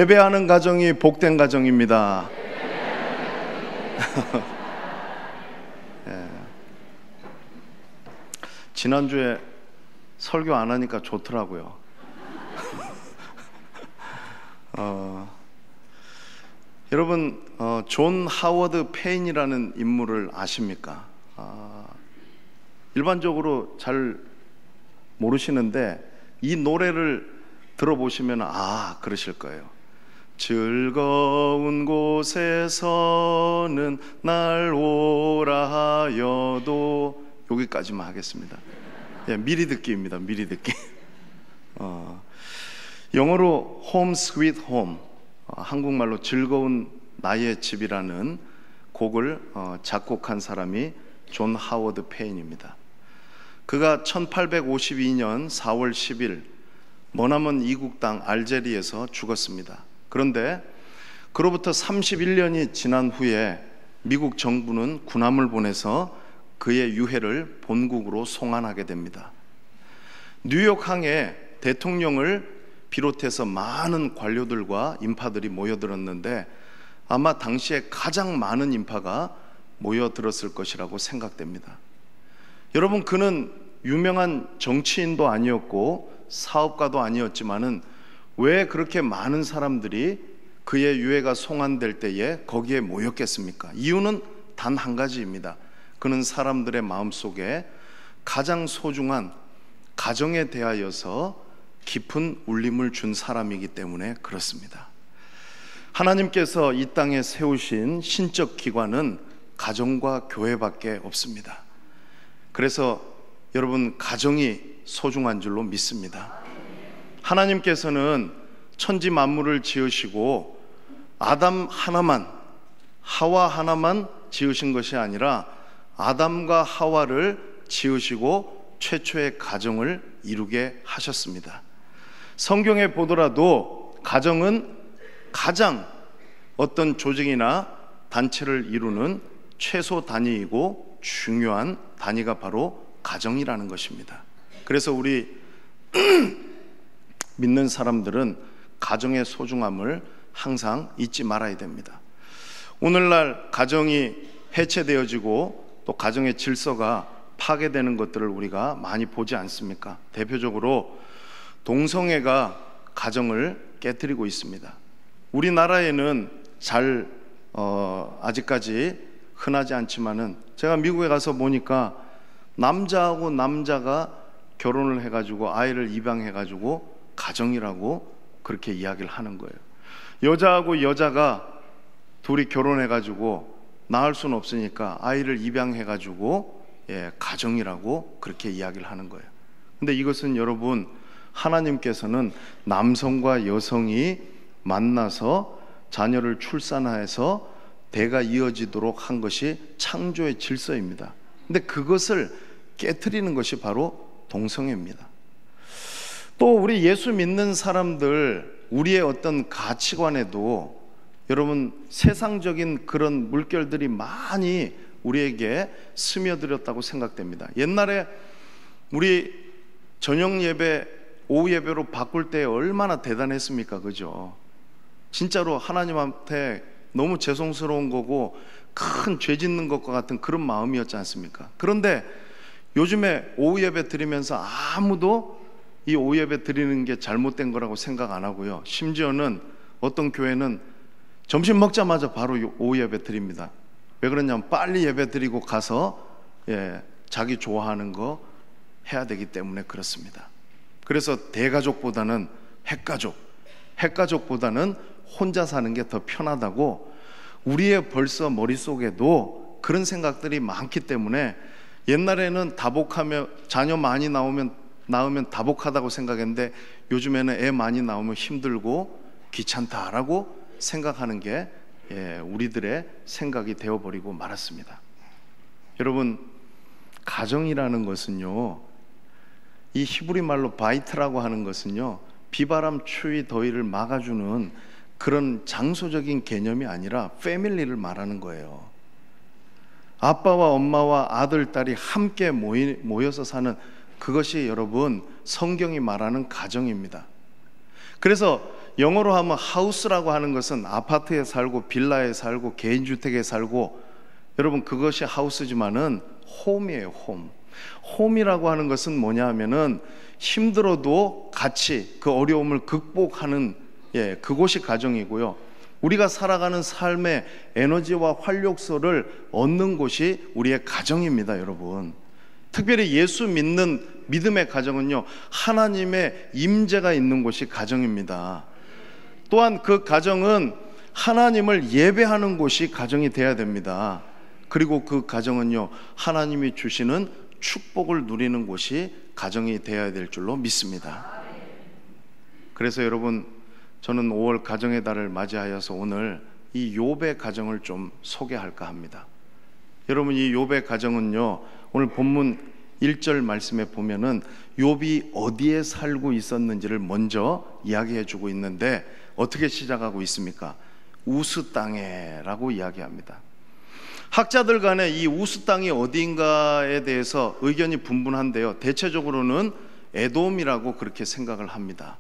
예배하는 가정이 복된 가정입니다. 예. 지난주에 설교 안 하니까 좋더라고요. 여러분, 존 하워드 페인이라는 인물을 아십니까? 일반적으로 잘 모르시는데 이 노래를 들어보시면 그러실 거예요. 즐거운 곳에서는 날 오라 하여도, 여기까지만 하겠습니다. 미리 듣기입니다. 미리 듣기. 영어로 Home Sweet Home, 한국말로 즐거운 나의 집이라는 곡을 작곡한 사람이 존 하워드 페인입니다. 그가 1852년 4월 10일 머나먼 이국 땅 알제리에서 죽었습니다. 그런데 그로부터 31년이 지난 후에 미국 정부는 군함을 보내서 그의 유해를 본국으로 송환하게 됩니다. 뉴욕항에 대통령을 비롯해서 많은 관료들과 인파들이 모여들었는데 아마 당시에 가장 많은 인파가 모여들었을 것이라고 생각됩니다. 여러분, 그는 유명한 정치인도 아니었고 사업가도 아니었지만은 왜 그렇게 많은 사람들이 그의 유해가 송환될 때에 거기에 모였겠습니까? 이유는 단 한 가지입니다. 그는 사람들의 마음속에 가장 소중한 가정에 대하여서 깊은 울림을 준 사람이기 때문에 그렇습니다. 하나님께서 이 땅에 세우신 신적 기관은 가정과 교회밖에 없습니다. 그래서 여러분, 가정이 소중한 줄로 믿습니다. 하나님께서는 천지 만물을 지으시고 아담 하나만, 하와 하나만 지으신 것이 아니라 아담과 하와를 지으시고 최초의 가정을 이루게 하셨습니다. 성경에 보더라도 가정은 가장 어떤 조직이나 단체를 이루는 최소 단위이고 중요한 단위가 바로 가정이라는 것입니다. 그래서 우리 믿는 사람들은 가정의 소중함을 항상 잊지 말아야 됩니다. 오늘날 가정이 해체되어지고 또 가정의 질서가 파괴되는 것들을 우리가 많이 보지 않습니까? 대표적으로 동성애가 가정을 깨뜨리고 있습니다. 우리나라에는 아직까지 흔하지 않지만은 제가 미국에 가서 보니까 남자하고 남자가 결혼을 해가지고 아이를 입양해가지고 가정이라고 그렇게 이야기를 하는 거예요. 여자하고 여자가 둘이 결혼해가지고 낳을 수는 없으니까 아이를 입양해가지고 가정이라고 그렇게 이야기를 하는 거예요. 근데 이것은 여러분, 하나님께서는 남성과 여성이 만나서 자녀를 출산해서 대가 이어지도록 한 것이 창조의 질서입니다. 근데 그것을 깨트리는 것이 바로 동성애입니다. 또 우리 예수 믿는 사람들, 우리의 어떤 가치관에도 여러분, 세상적인 그런 물결들이 많이 우리에게 스며들었다고 생각됩니다. 옛날에 우리 저녁 예배, 오후 예배로 바꿀 때 얼마나 대단했습니까? 그죠? 진짜로 하나님한테 너무 죄송스러운 거고 큰 죄 짓는 것과 같은 그런 마음이었지 않습니까? 그런데 요즘에 오후 예배 드리면서 아무도 이 오후 예배 드리는 게 잘못된 거라고 생각 안 하고요. 심지어는 어떤 교회는 점심 먹자마자 바로 오후 예배 드립니다. 왜 그러냐면 빨리 예배 드리고 가서 자기 좋아하는 거 해야 되기 때문에 그렇습니다. 그래서 대가족보다는 핵가족보다는 혼자 사는 게 더 편하다고 우리의 벌써 머릿속에도 그런 생각들이 많기 때문에 옛날에는 다복하며 자녀 많이 낳으면 다복하다고 생각했는데 요즘에는 애 많이 나오면 힘들고 귀찮다라고 생각하는 게 우리들의 생각이 되어버리고 말았습니다. 여러분, 가정이라는 것은요, 이 히브리 말로 바이트라고 하는 것은요, 비바람, 추위, 더위를 막아주는 그런 장소적인 개념이 아니라 패밀리를 말하는 거예요. 아빠와 엄마와 아들, 딸이 함께 모여서 사는 그것이 여러분 성경이 말하는 가정입니다. 그래서 영어로 하면 하우스라고 하는 것은 아파트에 살고 빌라에 살고 개인주택에 살고, 여러분 그것이 하우스지만은 홈이에요. 홈이라고 하는 것은 뭐냐 하면은 힘들어도 같이 그 어려움을 극복하는, 그곳이 가정이고요. 우리가 살아가는 삶의 에너지와 활력소를 얻는 곳이 우리의 가정입니다, 여러분. 특별히 예수 믿는 믿음의 가정은요, 하나님의 임재가 있는 곳이 가정입니다. 또한 그 가정은 하나님을 예배하는 곳이 가정이 돼야 됩니다. 그리고 그 가정은요, 하나님이 주시는 축복을 누리는 곳이 가정이 되어야 될 줄로 믿습니다. 그래서 여러분, 저는 5월 가정의 달을 맞이하여서 오늘 이 욥의 가정을 좀 소개할까 합니다. 여러분, 이 욥의 가정은요, 오늘 본문 1절 말씀에 보면은 욥이 어디에 살고 있었는지를 먼저 이야기해 주고 있는데, 어떻게 시작하고 있습니까? 우스 땅에라고 이야기합니다. 학자들 간에 이 우스 땅이 어디인가에 대해서 의견이 분분한데요, 대체적으로는 에돔이라고 그렇게 생각을 합니다.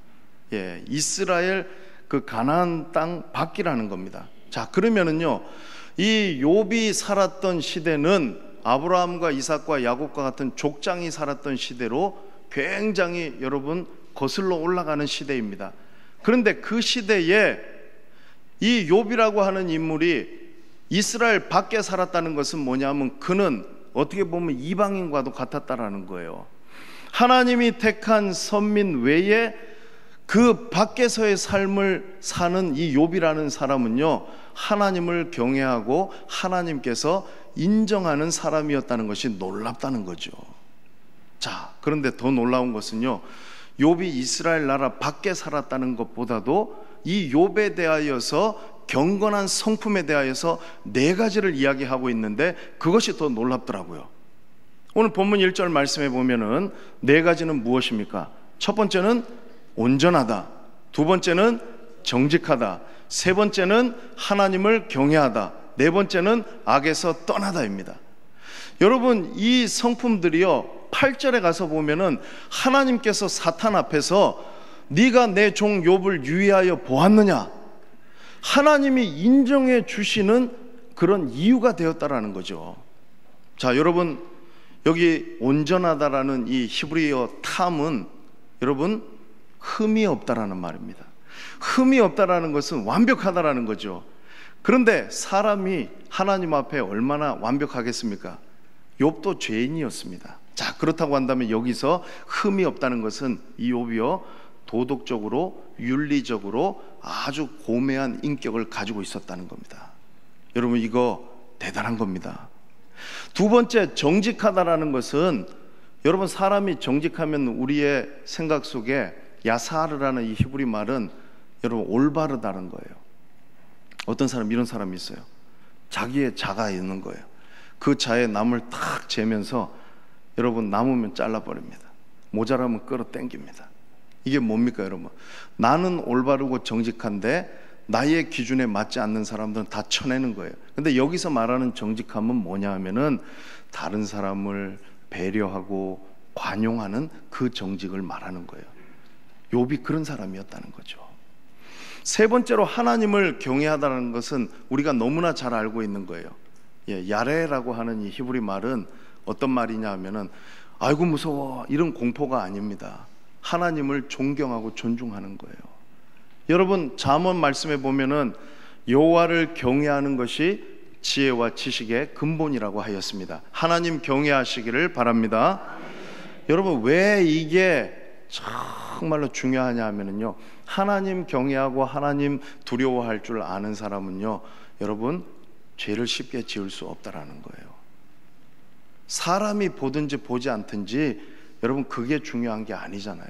이스라엘 그 가나안 땅 밖이라는 겁니다. 자, 그러면은요, 이 욥이 살았던 시대는 아브라함과 이삭과 야곱과 같은 족장이 살았던 시대로 굉장히 여러분 거슬러 올라가는 시대입니다. 그런데 그 시대에 이 욥이라고 하는 인물이 이스라엘 밖에 살았다는 것은 뭐냐면, 그는 어떻게 보면 이방인과도 같았다라는 거예요. 하나님이 택한 선민 외에 그 밖에서의 삶을 사는 이 욥이라는 사람은요, 하나님을 경외하고 하나님께서 인정하는 사람이었다는 것이 놀랍다는 거죠. 자, 그런데 더 놀라운 것은요, 욥이 이스라엘 나라 밖에 살았다는 것보다도 이 욥에 대하여서 경건한 성품에 대하여서 4가지를 이야기하고 있는데, 그것이 더 놀랍더라고요. 오늘 본문 1절 말씀에 보면은 4가지는 무엇입니까? 첫 번째는 온전하다, 두 번째는 정직하다, 세 번째는 하나님을 경외하다, 네 번째는 악에서 떠나다입니다. 여러분, 이 성품들이요, 8절에 가서 보면은 하나님께서 사탄 앞에서 네가 내 종 욥을 유의하여 보았느냐, 하나님이 인정해 주시는 그런 이유가 되었다라는 거죠. 자, 여러분, 여기 온전하다라는 이 히브리어 탐은 여러분 흠이 없다라는 말입니다. 흠이 없다라는 것은 완벽하다라는 거죠. 그런데 사람이 하나님 앞에 얼마나 완벽하겠습니까? 욥도 죄인이었습니다. 자, 그렇다고 한다면 여기서 흠이 없다는 것은 이 욥이요, 도덕적으로 윤리적으로 아주 고매한 인격을 가지고 있었다는 겁니다. 여러분, 이거 대단한 겁니다. 두 번째, 정직하다라는 것은, 여러분 사람이 정직하면 우리의 생각 속에 야사르라는 이 히브리 말은 여러분 올바르다는 거예요. 어떤 사람, 이런 사람이 있어요. 자기의 자가 있는 거예요. 그 자에 남을 탁 재면서 여러분 남으면 잘라버립니다. 모자라면 끌어당깁니다. 이게 뭡니까 여러분? 나는 올바르고 정직한데 나의 기준에 맞지 않는 사람들은 다 쳐내는 거예요. 근데 여기서 말하는 정직함은 뭐냐 하면은 다른 사람을 배려하고 관용하는 그 정직을 말하는 거예요. 욥이 그런 사람이었다는 거죠. 세 번째로 하나님을 경외하다는 것은 우리가 너무나 잘 알고 있는 거예요. 야레라고 하는 이 히브리 말은 어떤 말이냐 하면은 아이고 무서워, 이런 공포가 아닙니다. 하나님을 존경하고 존중하는 거예요. 여러분, 잠언 말씀에 보면은 여호와를 경외하는 것이 지혜와 지식의 근본이라고 하였습니다. 하나님 경외하시기를 바랍니다. 여러분, 왜 이게 정말로 중요하냐 하면은요, 하나님 경외하고 하나님 두려워할 줄 아는 사람은요, 여러분 죄를 쉽게 지을 수 없다라는 거예요. 사람이 보든지 보지 않든지 여러분 그게 중요한 게 아니잖아요.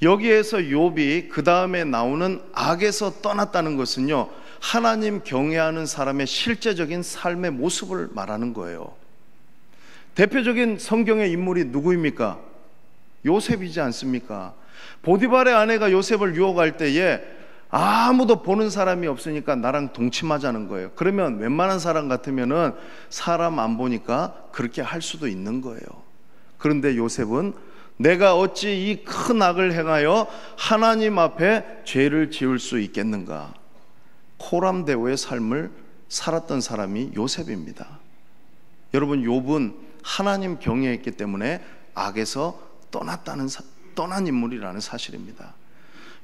여기에서 욥이 그 다음에 나오는 악에서 떠났다는 것은요, 하나님 경외하는 사람의 실제적인 삶의 모습을 말하는 거예요. 대표적인 성경의 인물이 누구입니까? 요셉이지 않습니까? 보디발의 아내가 요셉을 유혹할 때에 아무도 보는 사람이 없으니까 나랑 동침하자는 거예요. 그러면 웬만한 사람 같으면은 사람 안 보니까 그렇게 할 수도 있는 거예요. 그런데 요셉은 내가 어찌 이 큰 악을 행하여 하나님 앞에 죄를 지을 수 있겠는가? 코람데오의 삶을 살았던 사람이 요셉입니다. 여러분, 욥은 하나님 경외했기 때문에 악에서 떠난 인물이라는 사실입니다.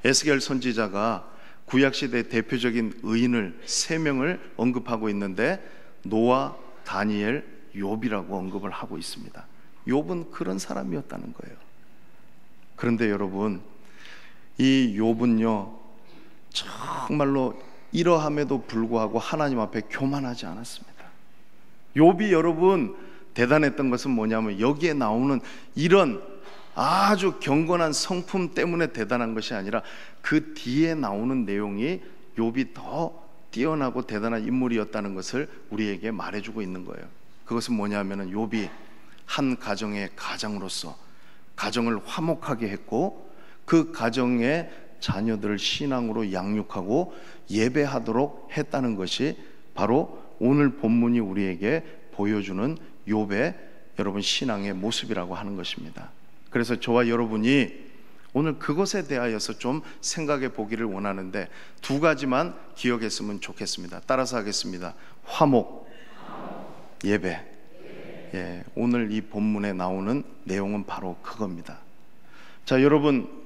에스겔 선지자가 구약시대 대표적인 의인을 3명을 언급하고 있는데 노아, 다니엘, 욥이라고 언급을 하고 있습니다. 욥은 그런 사람이었다는 거예요. 그런데 여러분, 이 욥은요 정말로 이러함에도 불구하고 하나님 앞에 교만하지 않았습니다. 욥이 여러분 대단했던 것은 뭐냐면 여기에 나오는 이런 아주 경건한 성품 때문에 대단한 것이 아니라 그 뒤에 나오는 내용이 욥이 더 뛰어나고 대단한 인물이었다는 것을 우리에게 말해주고 있는 거예요. 그것은 뭐냐면 욥이 한 가정의 가장으로서 가정을 화목하게 했고 그 가정의 자녀들을 신앙으로 양육하고 예배하도록 했다는 것이 바로 오늘 본문이 우리에게 보여주는 욥의 여러분 신앙의 모습이라고 하는 것입니다. 그래서 저와 여러분이 오늘 그것에 대하여서 좀 생각해 보기를 원하는데 2가지만 기억했으면 좋겠습니다. 따라서 하겠습니다. 화목, 예배. 예, 오늘 이 본문에 나오는 내용은 바로 그겁니다. 자, 여러분,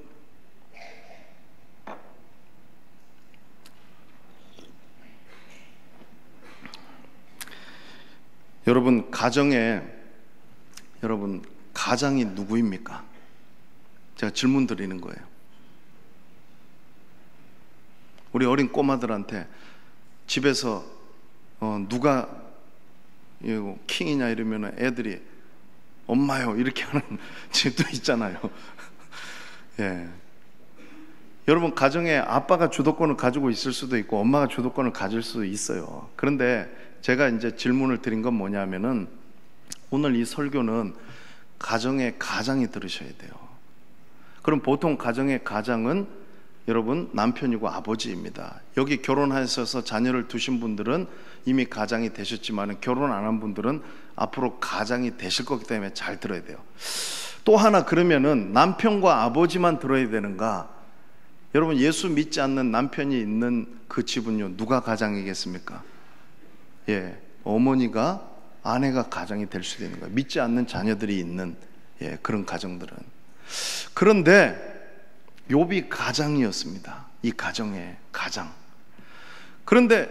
가정에 가장이 누구입니까? 제가 질문 드리는 거예요. 우리 어린 꼬마들한테 집에서 누가 킹이냐 이러면 애들이 엄마요 이렇게 하는 집도 있잖아요. 예. 여러분, 가정에 아빠가 주도권을 가지고 있을 수도 있고 엄마가 주도권을 가질 수도 있어요. 그런데 제가 이제 질문을 드린 건 뭐냐면은 오늘 이 설교는 가정의 가장이 들으셔야 돼요. 그럼 보통 가정의 가장은 여러분 남편이고 아버지입니다. 여기 결혼하셔서 자녀를 두신 분들은 이미 가장이 되셨지만 결혼 안 한 분들은 앞으로 가장이 되실 거기 때문에 잘 들어야 돼요. 또 하나, 그러면은 남편과 아버지만 들어야 되는가? 여러분, 예수 믿지 않는 남편이 있는 그 집은요 누가 가장이겠습니까? 예, 어머니가, 아내가 가장이 될 수도 있는 거예요. 믿지 않는 자녀들이 있는 그런 가정들은. 그런데 욥이 가장이었습니다. 이 가정의 가장. 그런데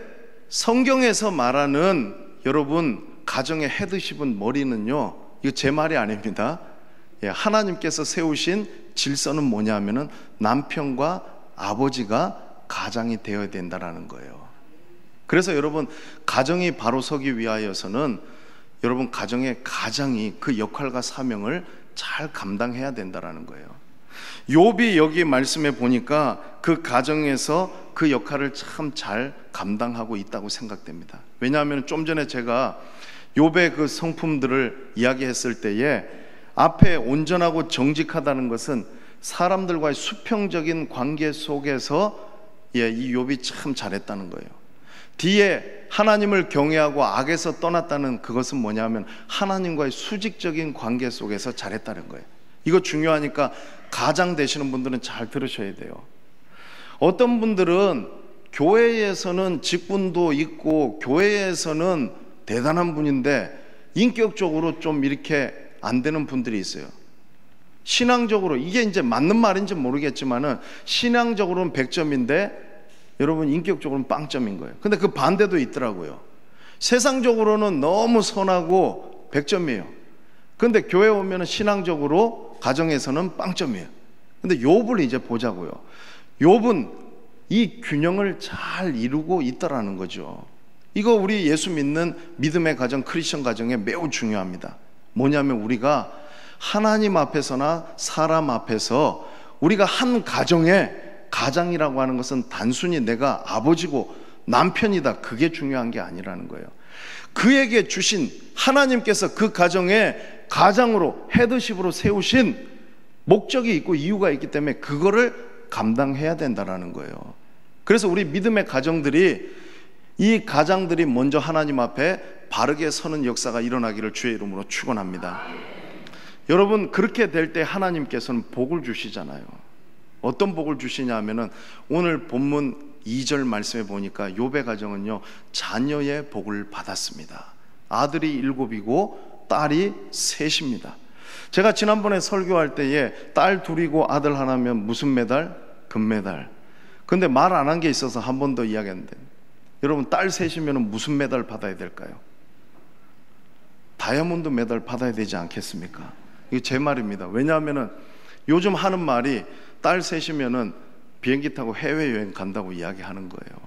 성경에서 말하는 여러분 가정의 헤드십은 머리는요, 이거 제 말이 아닙니다. 하나님께서 세우신 질서는 뭐냐면은 남편과 아버지가 가장이 되어야 된다라는 거예요. 그래서 여러분, 가정이 바로 서기 위하여서는 여러분 가정의 가장이 그 역할과 사명을 잘 감당해야 된다라는 거예요. 욥이 여기 말씀에 보니까 그 가정에서 그 역할을 참 잘 감당하고 있다고 생각됩니다. 왜냐하면 좀 전에 제가 욥의 그 성품들을 이야기했을 때에 앞에 온전하고 정직하다는 것은 사람들과의 수평적인 관계 속에서 이 욥이 참 잘했다는 거예요. 뒤에 하나님을 경외하고 악에서 떠났다는 그것은 뭐냐면 하나님과의 수직적인 관계 속에서 잘했다는 거예요. 이거 중요하니까 가장 되시는 분들은 잘 들으셔야 돼요. 어떤 분들은 교회에서는 직분도 있고 교회에서는 대단한 분인데 인격적으로 좀 이렇게 안 되는 분들이 있어요. 신앙적으로 이게 이제 맞는 말인지 모르겠지만은 신앙적으로는 100점인데 여러분 인격적으로는 빵점인 거예요. 근데 그 반대도 있더라고요. 세상적으로는 너무 선하고 100점이에요. 근데 교회 오면은 신앙적으로 가정에서는 빵점이에요. 근데 욥을 이제 보자고요. 욥은 이 균형을 잘 이루고 있다라는 거죠. 이거 우리 예수 믿는 믿음의 가정, 크리스천 가정에 매우 중요합니다. 뭐냐면 우리가 하나님 앞에서나 사람 앞에서 우리가 한 가정에 가장이라고 하는 것은 단순히 내가 아버지고 남편이다, 그게 중요한 게 아니라는 거예요. 그에게 주신 하나님께서 그 가정에 가장으로 헤드십으로 세우신 목적이 있고 이유가 있기 때문에 그거를 감당해야 된다라는 거예요. 그래서 우리 믿음의 가정들이, 이 가장들이 먼저 하나님 앞에 바르게 서는 역사가 일어나기를 주의 이름으로 축원합니다. 여러분, 그렇게 될 때 하나님께서는 복을 주시잖아요. 어떤 복을 주시냐 하면은 오늘 본문 2절 말씀에 보니까 욥의 가정은요, 자녀의 복을 받았습니다. 아들이 7이고 딸이 3입니다. 제가 지난번에 설교할 때에 딸 2이고 아들 하나면 무슨 메달? 금메달. 근데 말 안 한 게 있어서 한 번 더 이야기했는데, 여러분, 딸 3이면 무슨 메달 받아야 될까요? 다이아몬드 메달 받아야 되지 않겠습니까? 이게 제 말입니다. 왜냐하면 요즘 하는 말이 딸 3이면 비행기 타고 해외여행 간다고 이야기하는 거예요.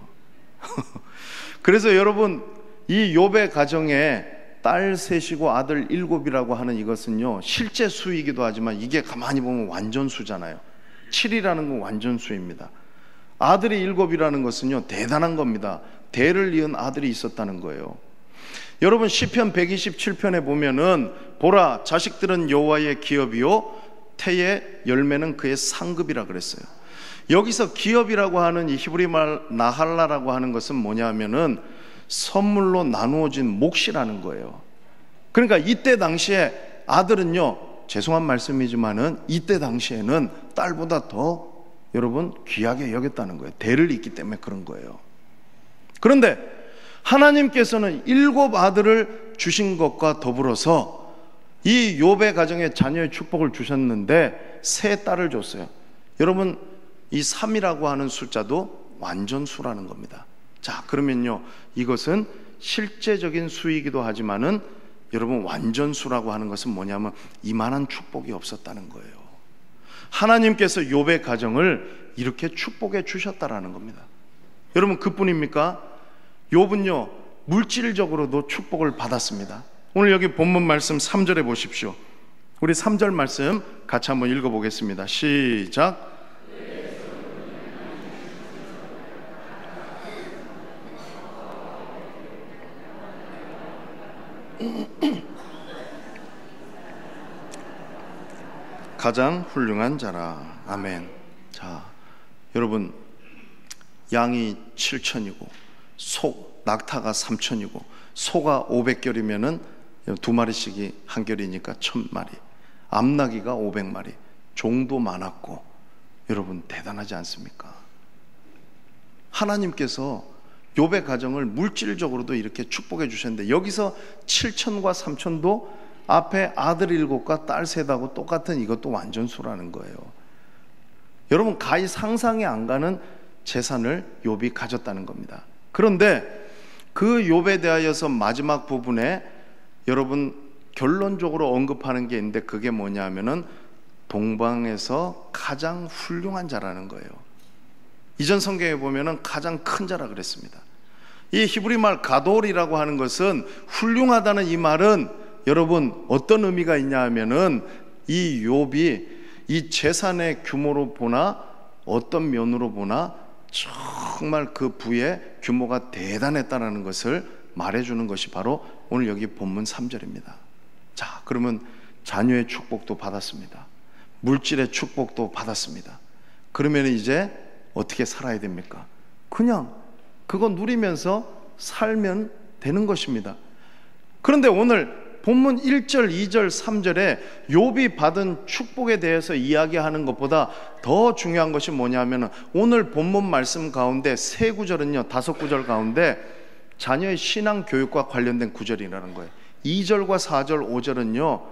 그래서 여러분, 이 욥의 가정에 딸 3이고 아들 7이라고 하는 이것은요, 실제 수이기도 하지만 이게 가만히 보면 완전수잖아요. 7이라는 건 완전수입니다. 아들이 7이라는 것은요, 대단한 겁니다. 대를 이은 아들이 있었다는 거예요. 여러분, 시편 127편에 보면은 보라, 자식들은 여호와의 기업이요 태의 열매는 그의 상급이라 그랬어요. 여기서 기업이라고 하는 이 히브리 말 나할라라고 하는 것은 뭐냐 하면은 선물로 나누어진 몫이라는 거예요. 그러니까 이때 당시에 아들은요, 죄송한 말씀이지만은 이때 당시에는 딸보다 더 여러분 귀하게 여겼다는 거예요. 대를 잇기 때문에 그런 거예요. 그런데 하나님께서는 7 아들을 주신 것과 더불어서 이 욥의 가정에 자녀의 축복을 주셨는데 3 딸을 줬어요. 여러분, 이 3이라고 하는 숫자도 완전수라는 겁니다. 자, 그러면요, 이것은 실제적인 수이기도 하지만은 여러분, 완전수라고 하는 것은 뭐냐면 이만한 축복이 없었다는 거예요. 하나님께서 욥의 가정을 이렇게 축복해 주셨다라는 겁니다. 여러분, 그뿐입니까? 욥은요, 물질적으로도 축복을 받았습니다. 오늘 여기 본문 말씀 3절에 보십시오. 우리 3절 말씀 같이 한번 읽어보겠습니다. 시작. 가장 훌륭한 자라. 아멘. 자, 여러분, 양이 7천이고 낙타가 3천이고 소가 500결이면은 2마리씩이 한 결이니까 1000마리, 암나귀가 500마리, 종도 많았고, 여러분 대단하지 않습니까? 하나님께서 욥의 가정을 물질적으로도 이렇게 축복해 주셨는데, 여기서 7천과 3천도 앞에 아들 7과 딸 3하고 똑같은 이것도 완전수라는 거예요. 여러분, 가히 상상이 안 가는 재산을 욥이 가졌다는 겁니다. 그런데 그 욥에 대하여서 마지막 부분에 여러분 결론적으로 언급하는 게 있는데, 그게 뭐냐 하면은 동방에서 가장 훌륭한 자라는 거예요. 이전 성경에 보면은 가장 큰 자라 그랬습니다. 이 히브리 말 가돌이라고 하는 것은, 훌륭하다는 이 말은 여러분 어떤 의미가 있냐 하면은 이 욥이 이 재산의 규모로 보나 어떤 면으로 보나 정말 그 부의 규모가 대단했다는 것을 말해주는 것이 바로 오늘 여기 본문 3절입니다. 자, 그러면 자녀의 축복도 받았습니다. 물질의 축복도 받았습니다. 그러면 이제 어떻게 살아야 됩니까? 그냥 그거 누리면서 살면 되는 것입니다. 그런데 오늘 본문 1절, 2절, 3절에 욥이 받은 축복에 대해서 이야기하는 것보다 더 중요한 것이 뭐냐면, 오늘 본문 말씀 가운데 3구절은요, 5구절 가운데 자녀의 신앙 교육과 관련된 구절이라는 거예요. 2절과 4절, 5절은요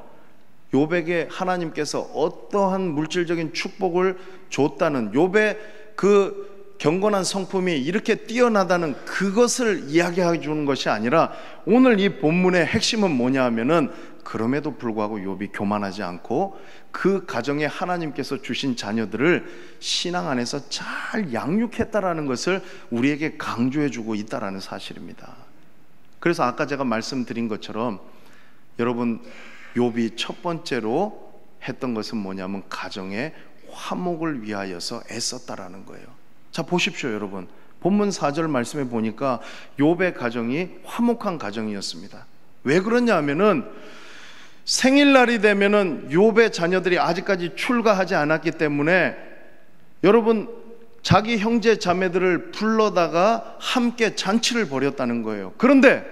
욥에게 하나님께서 어떠한 물질적인 축복을 줬다는, 욥의 그 경건한 성품이 이렇게 뛰어나다는 그것을 이야기해 주는 것이 아니라, 오늘 이 본문의 핵심은 뭐냐 하면은 그럼에도 불구하고 욥이 교만하지 않고 그 가정에 하나님께서 주신 자녀들을 신앙 안에서 잘 양육했다라는 것을 우리에게 강조해 주고 있다라는 사실입니다. 그래서 아까 제가 말씀드린 것처럼 여러분, 욥이 첫 번째로 했던 것은 뭐냐면 가정의 화목을 위하여서 애썼다라는 거예요. 자, 보십시오 여러분, 본문 4절 말씀에 보니까 욥의 가정이 화목한 가정이었습니다. 왜 그러냐 하면은 생일날이 되면은 욥의 자녀들이 아직까지 출가하지 않았기 때문에 여러분 자기 형제 자매들을 불러다가 함께 잔치를 벌였다는 거예요. 그런데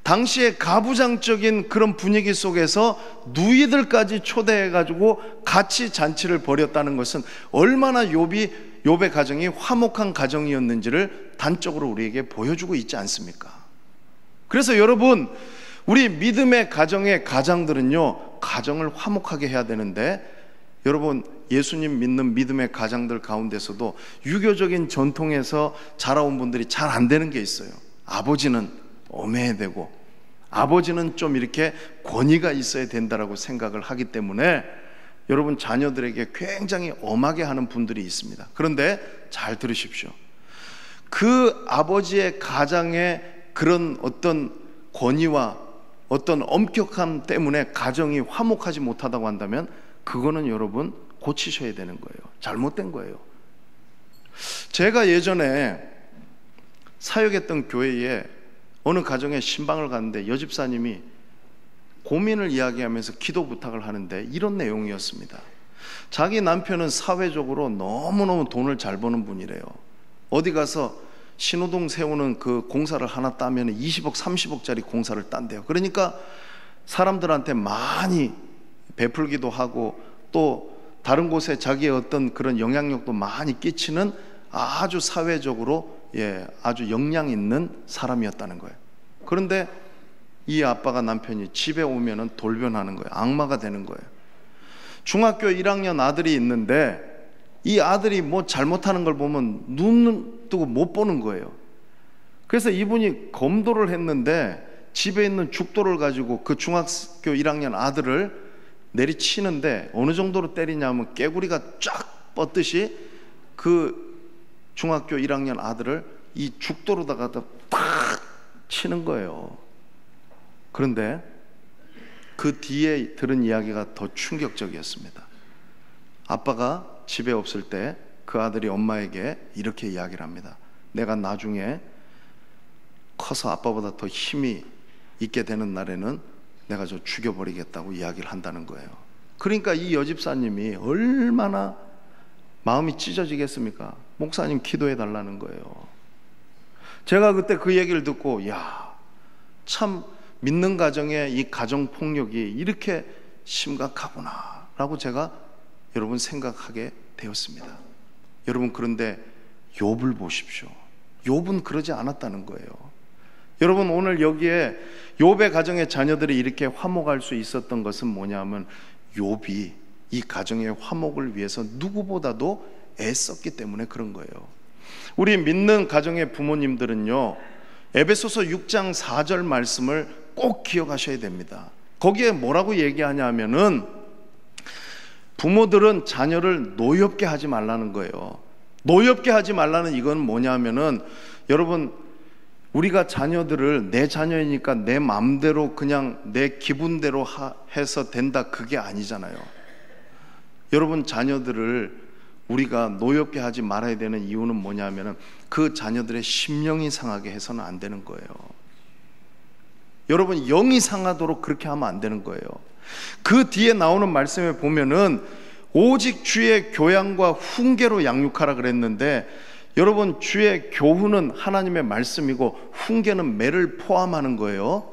당시의 가부장적인 그런 분위기 속에서 누이들까지 초대해가지고 같이 잔치를 벌였다는 것은 얼마나 욥의 가정이 화목한 가정이었는지를 단적으로 우리에게 보여주고 있지 않습니까? 그래서 여러분, 우리 믿음의 가정의 가장들은요, 가정을 화목하게 해야 되는데, 여러분, 예수님 믿는 믿음의 가장들 가운데서도 유교적인 전통에서 자라온 분들이 잘 안 되는 게 있어요. 아버지는 엄해되고 아버지는 좀 이렇게 권위가 있어야 된다라고 생각을 하기 때문에 여러분, 자녀들에게 굉장히 엄하게 하는 분들이 있습니다. 그런데 잘 들으십시오. 그 아버지의 가장의 그런 어떤 권위와 어떤 엄격함 때문에 가정이 화목하지 못하다고 한다면 그거는 여러분 고치셔야 되는 거예요. 잘못된 거예요. 제가 예전에 사역했던 교회에 어느 가정에 신방을 갔는데 여집사님이 고민을 이야기하면서 기도 부탁을 하는데 이런 내용이었습니다. 자기 남편은 사회적으로 너무너무 돈을 잘 버는 분이래요. 어디 가서 신호등 세우는 그 공사를 하나 따면 20억, 30억짜리 공사를 딴대요. 그러니까 사람들한테 많이 베풀기도 하고 또 다른 곳에 자기의 어떤 그런 영향력도 많이 끼치는 아주 사회적으로 아주 역량 있는 사람이었다는 거예요. 그런데 이 아빠가 남편이 집에 오면은 돌변하는 거예요. 악마가 되는 거예요. 중학교 1학년 아들이 있는데 이 아들이 뭐 잘못하는 걸 보면 눈 뜨고 못 보는 거예요. 그래서 이분이 검도를 했는데 집에 있는 죽도를 가지고 그 중학교 1학년 아들을 내리치는데 어느 정도로 때리냐면 깨구리가 쫙 뻗듯이 그 중학교 1학년 아들을 이 죽도로다가 팍 치는 거예요. 그런데 그 뒤에 들은 이야기가 더 충격적이었습니다. 아빠가 집에 없을 때 그 아들이 엄마에게 이렇게 이야기를 합니다. 내가 나중에 커서 아빠보다 더 힘이 있게 되는 날에는 내가 저 죽여버리겠다고 이야기를 한다는 거예요. 그러니까 이 여집사님이 얼마나 마음이 찢어지겠습니까? 목사님 기도해 달라는 거예요. 제가 그때 그 얘기를 듣고 참 믿는 가정의 이 가정폭력이 이렇게 심각하구나 라고 제가 여러분 생각하게 되었습니다. 여러분, 그런데 욥을 보십시오. 욥은 그러지 않았다는 거예요. 여러분, 오늘 여기에 욥의 가정의 자녀들이 이렇게 화목할 수 있었던 것은 뭐냐면 욥이 이 가정의 화목을 위해서 누구보다도 애썼기 때문에 그런 거예요. 우리 믿는 가정의 부모님들은요, 에베소서 6장 4절 말씀을 꼭 기억하셔야 됩니다. 거기에 뭐라고 얘기하냐 하면은 부모들은 자녀를 노엽게 하지 말라는 거예요. 노엽게 하지 말라는 이건 뭐냐면은 여러분, 우리가 자녀들을 내 자녀이니까 내 마음대로 그냥 내 기분대로 해서 된다, 그게 아니잖아요. 여러분, 자녀들을 우리가 노엽게 하지 말아야 되는 이유는 뭐냐면은 그 자녀들의 심령이 상하게 해서는 안 되는 거예요. 여러분, 영이 상하도록 그렇게 하면 안 되는 거예요. 그 뒤에 나오는 말씀에 보면은 오직 주의 교양과 훈계로 양육하라 그랬는데 여러분, 주의 교훈은 하나님의 말씀이고 훈계는 매를 포함하는 거예요.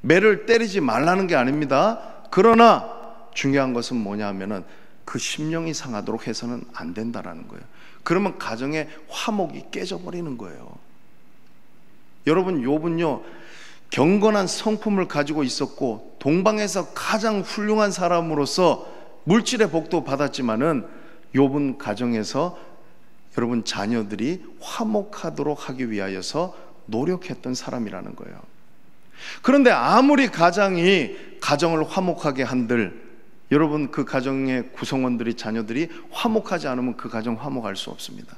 매를 때리지 말라는 게 아닙니다. 그러나 중요한 것은 뭐냐 하면은 그 심령이 상하도록 해서는 안 된다라는 거예요. 그러면 가정의 화목이 깨져버리는 거예요. 여러분, 욥은요 경건한 성품을 가지고 있었고 동방에서 가장 훌륭한 사람으로서 물질의 복도 받았지만은 욥은 가정에서 여러분 자녀들이 화목하도록 하기 위하여서 노력했던 사람이라는 거예요. 그런데 아무리 가장이 가정을 화목하게 한들 여러분, 그 가정의 구성원들이 자녀들이 화목하지 않으면 그 가정 화목할 수 없습니다.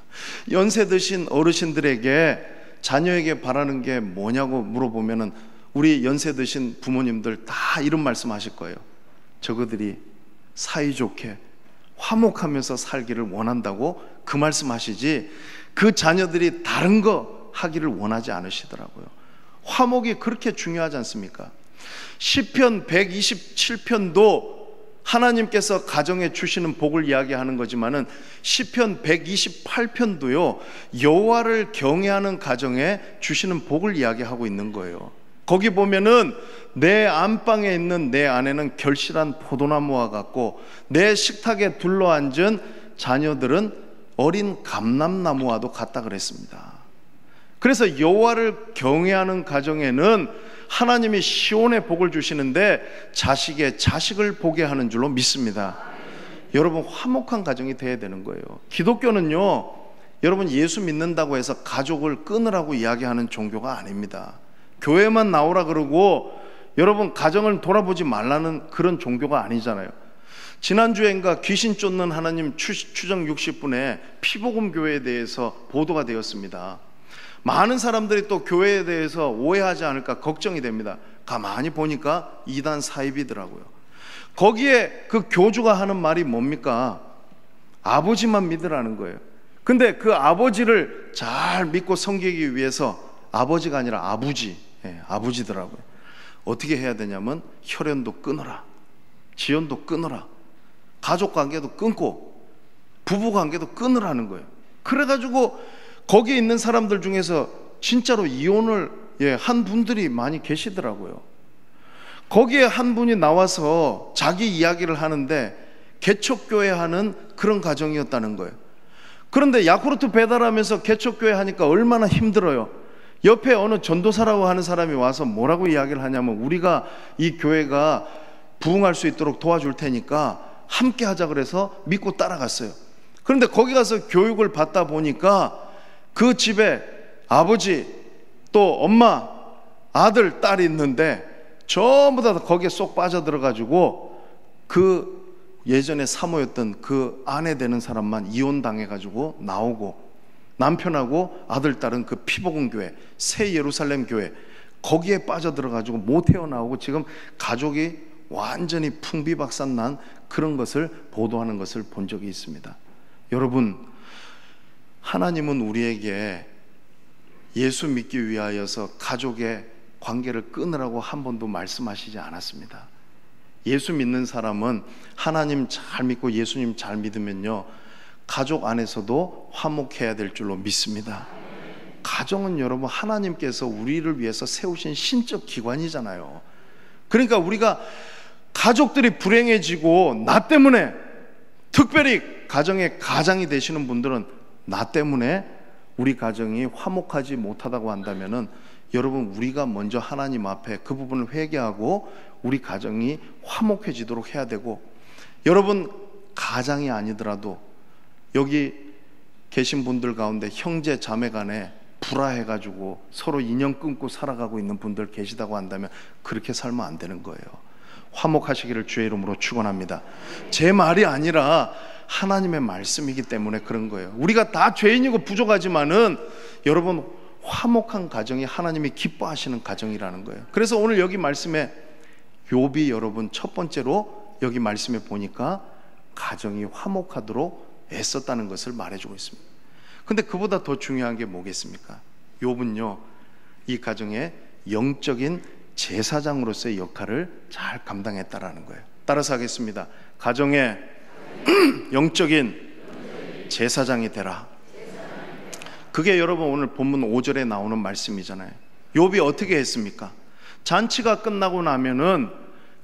연세 드신 어르신들에게 자녀에게 바라는 게 뭐냐고 물어보면은 우리 연세 드신 부모님들 다 이런 말씀 하실 거예요. 저그들이 사이좋게 화목하면서 살기를 원한다고 그 말씀 하시지 그 자녀들이 다른 거 하기를 원하지 않으시더라고요. 화목이 그렇게 중요하지 않습니까? 시편 127편도 하나님께서 가정에 주시는 복을 이야기하는 거지만은 시편 128편도요 여호와를 경외하는 가정에 주시는 복을 이야기하고 있는 거예요. 거기 보면은 내 안방에 있는 내 아내는 결실한 포도나무와 같고 내 식탁에 둘러앉은 자녀들은 어린 감람나무와도 같다 그랬습니다. 그래서 여호와를 경외하는 가정에는 하나님이 시온의 복을 주시는데 자식의 자식을 보게 하는 줄로 믿습니다. 여러분, 화목한 가정이 돼야 되는 거예요. 기독교는요, 여러분, 예수 믿는다고 해서 가족을 끊으라고 이야기하는 종교가 아닙니다. 교회만 나오라 그러고 여러분 가정을 돌아보지 말라는 그런 종교가 아니잖아요. 지난주엔가 귀신 쫓는 하나님 추정 60분에 피복음 교회에 대해서 보도가 되었습니다. 많은 사람들이 또 교회에 대해서 오해하지 않을까 걱정이 됩니다. 가만히 보니까 이단 사입이더라고요. 거기에 그 교주가 하는 말이 뭡니까? 아버지만 믿으라는 거예요. 근데 그 아버지를 잘 믿고 섬기기 위해서 아버지가 아니라 아부지, 아부지더라고요. 어떻게 해야 되냐면 혈연도 끊어라, 지연도 끊어라, 가족관계도 끊고 부부관계도 끊으라는 거예요. 그래가지고 거기 있는 사람들 중에서 진짜로 이혼을 한 분들이 많이 계시더라고요. 거기에 한 분이 나와서 자기 이야기를 하는데 개척교회 하는 그런 가정이었다는 거예요. 그런데 야쿠르트 배달하면서 개척교회 하니까 얼마나 힘들어요. 옆에 어느 전도사라고 하는 사람이 와서 뭐라고 이야기를 하냐면 우리가 이 교회가 부흥할 수 있도록 도와줄 테니까 함께 하자 그래서 믿고 따라갔어요. 그런데 거기 가서 교육을 받다 보니까 그 집에 아버지 또 엄마 아들 딸이 있는데 전부 다 거기에 쏙 빠져들어가지고 그 예전에 사모였던 그 아내 되는 사람만 이혼당해가지고 나오고 남편하고 아들 딸은 그 피복음 교회 새 예루살렘 교회 거기에 빠져들어가지고 못 헤어나오고 지금 가족이 완전히 풍비박산난 그런 것을 보도하는 것을 본 적이 있습니다. 여러분, 하나님은 우리에게 예수 믿기 위하여서 가족의 관계를 끊으라고 한 번도 말씀하시지 않았습니다. 예수 믿는 사람은 하나님 잘 믿고 예수님 잘 믿으면요, 가족 안에서도 화목해야 될 줄로 믿습니다. 가정은 여러분 하나님께서 우리를 위해서 세우신 신적 기관이잖아요. 그러니까 우리가 가족들이 불행해지고 나 때문에, 특별히 가정의 가장이 되시는 분들은 나 때문에 우리 가정이 화목하지 못하다고 한다면은 여러분, 우리가 먼저 하나님 앞에 그 부분을 회개하고 우리 가정이 화목해지도록 해야 되고, 여러분 가장이 아니더라도 여기 계신 분들 가운데 형제 자매 간에 불화해가지고 서로 인연 끊고 살아가고 있는 분들 계시다고 한다면 그렇게 살면 안 되는 거예요. 화목하시기를 주의 이름으로 축원합니다. 제 말이 아니라 하나님의 말씀이기 때문에 그런 거예요. 우리가 다 죄인이고 부족하지만은 여러분, 화목한 가정이 하나님이 기뻐하시는 가정이라는 거예요. 그래서 오늘 여기 말씀에 욥이 여러분 첫 번째로 여기 말씀에 보니까 가정이 화목하도록 애썼다는 것을 말해주고 있습니다. 근데 그보다 더 중요한 게 뭐겠습니까? 욥은요, 이 가정의 영적인 제사장으로서의 역할을 잘 감당했다라는 거예요. 따라서 하겠습니다. 가정의 영적인 제사장이 되라. 그게 여러분 오늘 본문 5절에 나오는 말씀이잖아요. 욥이 어떻게 했습니까? 잔치가 끝나고 나면은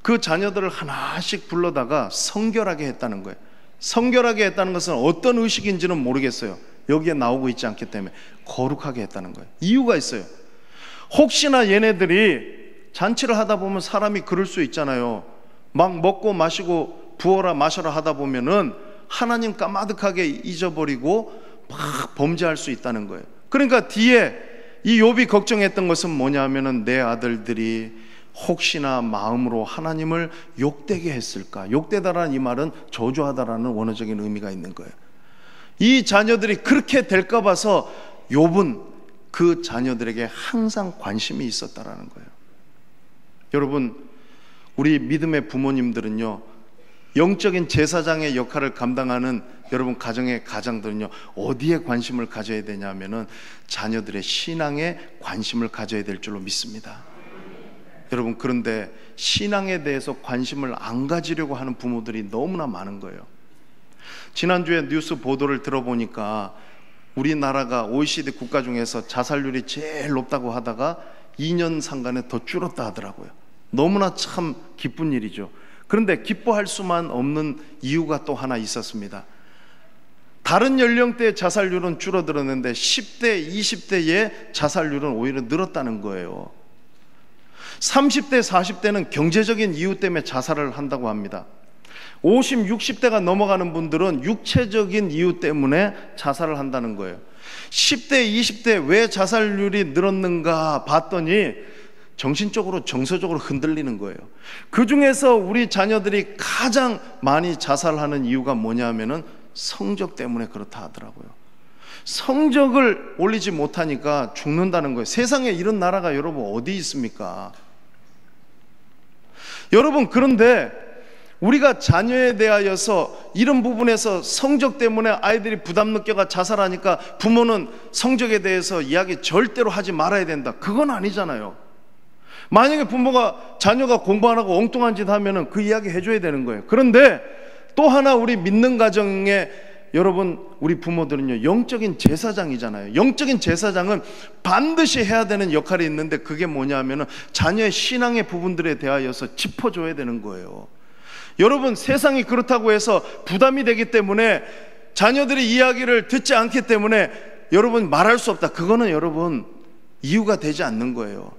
그 자녀들을 하나씩 불러다가 성결하게 했다는 거예요. 성결하게 했다는 것은 어떤 의식인지는 모르겠어요. 여기에 나오고 있지 않기 때문에 거룩하게 했다는 거예요. 이유가 있어요. 혹시나 얘네들이 잔치를 하다 보면 사람이 그럴 수 있잖아요. 막 먹고 마시고 부어라 마셔라 하다 보면은 하나님 까마득하게 잊어버리고 막 범죄할 수 있다는 거예요. 그러니까 뒤에 이 욥이 걱정했던 것은 뭐냐면은 내 아들들이 혹시나 마음으로 하나님을 욕되게 했을까. 욕되다라는 이 말은 저주하다라는 원어적인 의미가 있는 거예요. 이 자녀들이 그렇게 될까 봐서 욥은 그 자녀들에게 항상 관심이 있었다라는 거예요. 여러분, 우리 믿음의 부모님들은요, 영적인 제사장의 역할을 감당하는 여러분 가정의 가장들은요, 어디에 관심을 가져야 되냐면은 자녀들의 신앙에 관심을 가져야 될 줄로 믿습니다. 여러분, 그런데 신앙에 대해서 관심을 안 가지려고 하는 부모들이 너무나 많은 거예요. 지난주에 뉴스 보도를 들어보니까 우리나라가 OECD 국가 중에서 자살률이 제일 높다고 하다가 2년 상간에 더 줄었다 하더라고요. 너무나 참 기쁜 일이죠. 그런데 기뻐할 수만 없는 이유가 또 하나 있었습니다. 다른 연령대의 자살률은 줄어들었는데 10대, 20대의 자살률은 오히려 늘었다는 거예요. 30대, 40대는 경제적인 이유 때문에 자살을 한다고 합니다. 50, 60대가 넘어가는 분들은 육체적인 이유 때문에 자살을 한다는 거예요. 10대, 20대 왜 자살률이 늘었는가 봤더니 정신적으로, 정서적으로 흔들리는 거예요. 그 중에서 우리 자녀들이 가장 많이 자살하는 이유가 뭐냐면은 성적 때문에 그렇다 하더라고요. 성적을 올리지 못하니까 죽는다는 거예요. 세상에 이런 나라가 여러분 어디 있습니까? 여러분, 그런데 우리가 자녀에 대하여서 이런 부분에서 성적 때문에 아이들이 부담 느껴가 자살하니까 부모는 성적에 대해서 이야기 절대로 하지 말아야 된다, 그건 아니잖아요. 만약에 부모가 자녀가 공부 안 하고 엉뚱한 짓 하면은 그 이야기 해줘야 되는 거예요. 그런데 또 하나 우리 믿는 가정에 여러분, 우리 부모들은요, 영적인 제사장이잖아요. 영적인 제사장은 반드시 해야 되는 역할이 있는데 그게 뭐냐면은 자녀의 신앙의 부분들에 대하여서 짚어줘야 되는 거예요. 여러분, 세상이 그렇다고 해서 부담이 되기 때문에 자녀들이 이야기를 듣지 않기 때문에 여러분 말할 수 없다, 그거는 여러분 이유가 되지 않는 거예요.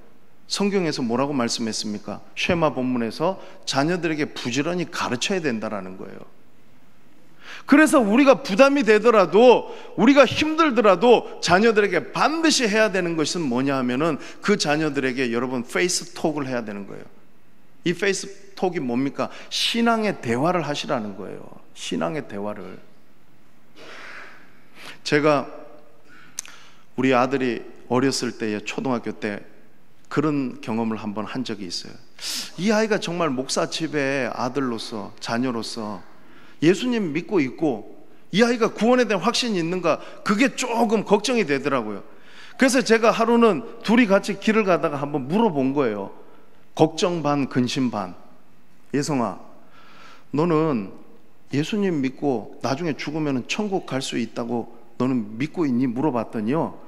성경에서 뭐라고 말씀했습니까? 쉐마 본문에서 자녀들에게 부지런히 가르쳐야 된다라는 거예요. 그래서 우리가 부담이 되더라도, 우리가 힘들더라도 자녀들에게 반드시 해야 되는 것은 뭐냐 하면은 그 자녀들에게 여러분 페이스톡을 해야 되는 거예요. 이 페이스톡이 뭡니까? 신앙의 대화를 하시라는 거예요. 신앙의 대화를. 제가 우리 아들이 어렸을 때에, 초등학교 때 그런 경험을 한번 한 적이 있어요. 이 아이가 정말 목사 집의 아들로서, 자녀로서 예수님 믿고 있고 이 아이가 구원에 대한 확신이 있는가, 그게 조금 걱정이 되더라고요. 그래서 제가 하루는 둘이 같이 길을 가다가 한번 물어본 거예요. 걱정 반 근심 반. 예성아, 너는 예수님 믿고 나중에 죽으면 천국 갈 수 있다고 너는 믿고 있니? 물어봤더니요,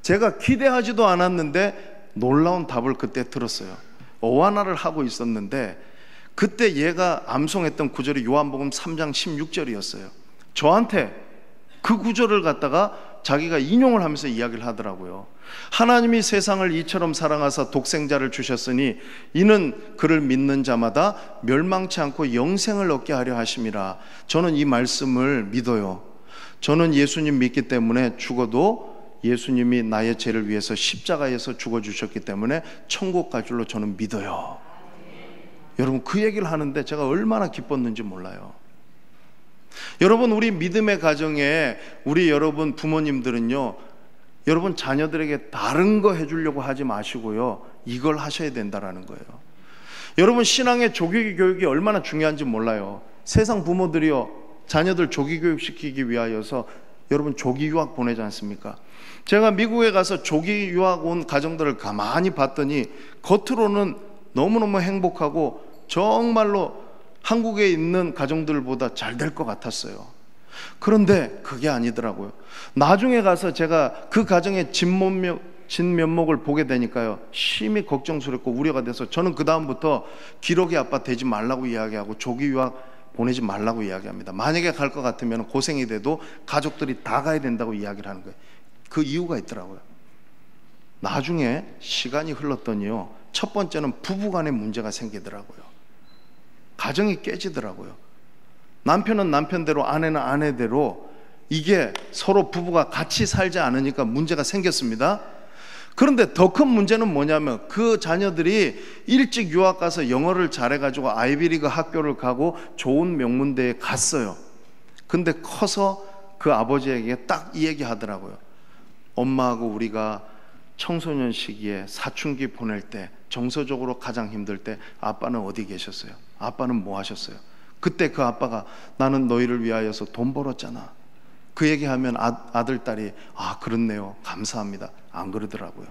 제가 기대하지도 않았는데 놀라운 답을 그때 들었어요. 어와나를 하고 있었는데 그때 얘가 암송했던 구절이 요한복음 3장 16절이었어요. 저한테 그 구절을 갖다가 자기가 인용을 하면서 이야기를 하더라고요. 하나님이 세상을 이처럼 사랑하사 독생자를 주셨으니 이는 그를 믿는 자마다 멸망치 않고 영생을 얻게 하려 하심이라. 저는 이 말씀을 믿어요. 저는 예수님 믿기 때문에 죽어도 예수님이 나의 죄를 위해서 십자가에서 죽어주셨기 때문에 천국 갈 줄로 저는 믿어요. 여러분, 그 얘기를 하는데 제가 얼마나 기뻤는지 몰라요. 여러분, 우리 믿음의 가정에 우리 여러분 부모님들은요, 여러분 자녀들에게 다른 거 해주려고 하지 마시고요, 이걸 하셔야 된다라는 거예요. 여러분, 신앙의 조기 교육이 얼마나 중요한지 몰라요. 세상 부모들이요, 자녀들 조기 교육 시키기 위하여서 여러분 조기 유학 보내지 않습니까? 제가 미국에 가서 조기 유학 온 가정들을 가만히 봤더니 겉으로는 너무너무 행복하고 정말로 한국에 있는 가정들보다 잘 될 것 같았어요. 그런데 그게 아니더라고요. 나중에 가서 제가 그 가정의 진면목을 보게 되니까요, 심히 걱정스럽고 우려가 돼서 저는 그 다음부터 기러기 아빠 되지 말라고 이야기하고 조기 유학 보내지 말라고 이야기합니다. 만약에 갈 것 같으면 고생이 돼도 가족들이 다 가야 된다고 이야기를 하는 거예요. 그 이유가 있더라고요. 나중에 시간이 흘렀더니요, 첫 번째는 부부간에 문제가 생기더라고요. 가정이 깨지더라고요. 남편은 남편대로, 아내는 아내대로, 이게 서로 부부가 같이 살지 않으니까 문제가 생겼습니다. 그런데 더 큰 문제는 뭐냐면 그 자녀들이 일찍 유학 가서 영어를 잘해가지고 아이비리그 학교를 가고 좋은 명문대에 갔어요. 근데 커서 그 아버지에게 딱 이 얘기 하더라고요. 엄마하고 우리가 청소년 시기에 사춘기 보낼 때, 정서적으로 가장 힘들 때 아빠는 어디 계셨어요? 아빠는 뭐 하셨어요? 그때 그 아빠가 나는 너희를 위하여서 돈 벌었잖아. 그 얘기하면 아들, 딸이 아, 그렇네요, 감사합니다, 안 그러더라고요.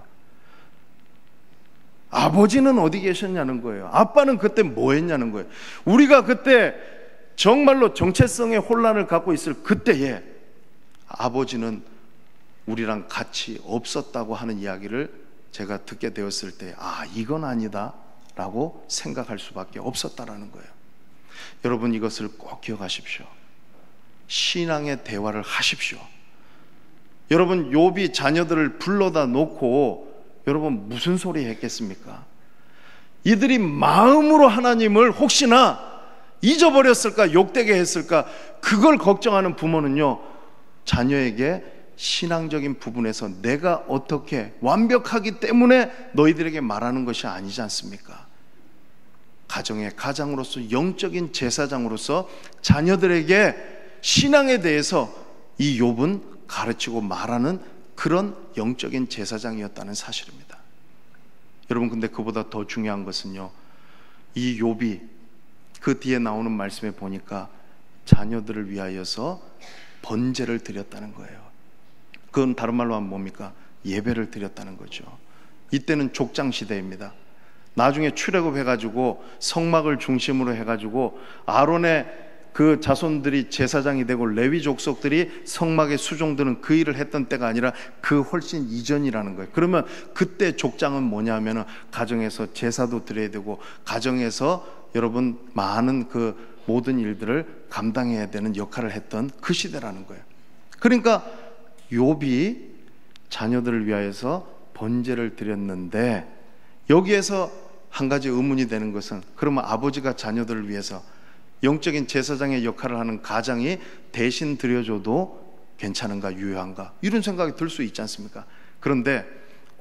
아버지는 어디 계셨냐는 거예요. 아빠는 그때 뭐 했냐는 거예요. 우리가 그때 정말로 정체성의 혼란을 갖고 있을 그때에 아버지는 우리랑 같이 없었다고 하는 이야기를 제가 듣게 되었을 때 이건 아니다 라고 생각할 수밖에 없었다라는 거예요. 여러분, 이것을 꼭 기억하십시오. 신앙의 대화를 하십시오. 여러분, 욥이 자녀들을 불러다 놓고 여러분 무슨 소리 했겠습니까? 이들이 마음으로 하나님을 혹시나 잊어버렸을까, 욕되게 했을까, 그걸 걱정하는 부모는요, 자녀에게 신앙적인 부분에서 내가 어떻게 완벽하기 때문에 너희들에게 말하는 것이 아니지 않습니까? 가정의 가장으로서, 영적인 제사장으로서 자녀들에게 신앙에 대해서 이 욥은 가르치고 말하는 그런 영적인 제사장이었다는 사실입니다. 여러분, 근데 그보다 더 중요한 것은요, 이 욥이 그 뒤에 나오는 말씀에 보니까 자녀들을 위하여서 번제를 드렸다는 거예요. 그건 다른 말로 하면 뭡니까? 예배를 드렸다는 거죠. 이때는 족장 시대입니다. 나중에 출애굽해가지고 성막을 중심으로 해가지고 아론의 그 자손들이 제사장이 되고 레위 족속들이 성막의 수종드는 그 일을 했던 때가 아니라 그 훨씬 이전이라는 거예요. 그러면 그때 족장은 뭐냐면은 가정에서 제사도 드려야 되고 가정에서 여러분 많은 그 모든 일들을 감당해야 되는 역할을 했던 그 시대라는 거예요. 그러니까 욥이 자녀들을 위하여서 번제를 드렸는데, 여기에서 한 가지 의문이 되는 것은, 그러면 아버지가 자녀들을 위해서 영적인 제사장의 역할을 하는 가장이 대신 드려줘도 괜찮은가, 유효한가, 이런 생각이 들 수 있지 않습니까? 그런데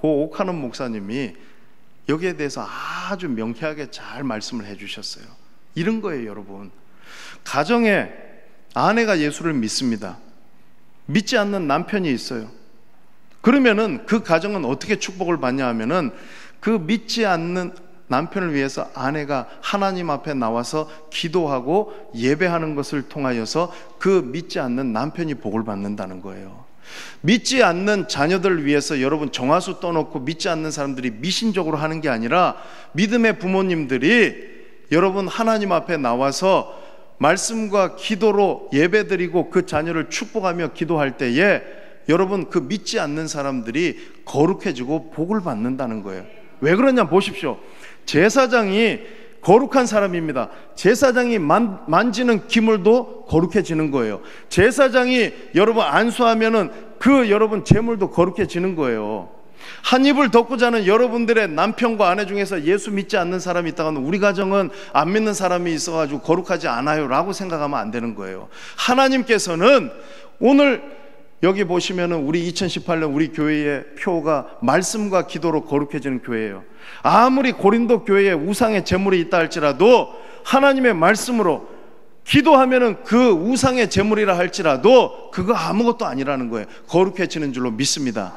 그 옥하는 목사님이 여기에 대해서 아주 명쾌하게 잘 말씀을 해주셨어요. 이런 거예요, 여러분. 가정에 아내가 예수를 믿습니다. 믿지 않는 남편이 있어요. 그러면은 그 가정은 어떻게 축복을 받냐 하면은, 그 믿지 않는 남편을 위해서 아내가 하나님 앞에 나와서 기도하고 예배하는 것을 통하여서 그 믿지 않는 남편이 복을 받는다는 거예요. 믿지 않는 자녀들을 위해서 여러분 정화수 떠놓고 믿지 않는 사람들이 미신적으로 하는 게 아니라, 믿음의 부모님들이 여러분 하나님 앞에 나와서 말씀과 기도로 예배드리고 그 자녀를 축복하며 기도할 때에 여러분 그 믿지 않는 사람들이 거룩해지고 복을 받는다는 거예요. 왜 그러냐 보십시오. 제사장이 거룩한 사람입니다. 제사장이 만지는 기물도 거룩해지는 거예요. 제사장이 여러분 안수하면은 그 여러분 제물도 거룩해지는 거예요. 한 입을 덮고 자는 여러분들의 남편과 아내 중에서 예수 믿지 않는 사람이 있다가는 우리 가정은 안 믿는 사람이 있어가지고 거룩하지 않아요 라고 생각하면 안 되는 거예요. 하나님께서는 오늘 여기 보시면은 우리 2018년 우리 교회의 표가 말씀과 기도로 거룩해지는 교회예요. 아무리 고린도 교회에 우상의 제물이 있다 할지라도 하나님의 말씀으로 기도하면은 그 우상의 제물이라 할지라도 그거 아무것도 아니라는 거예요. 거룩해지는 줄로 믿습니다.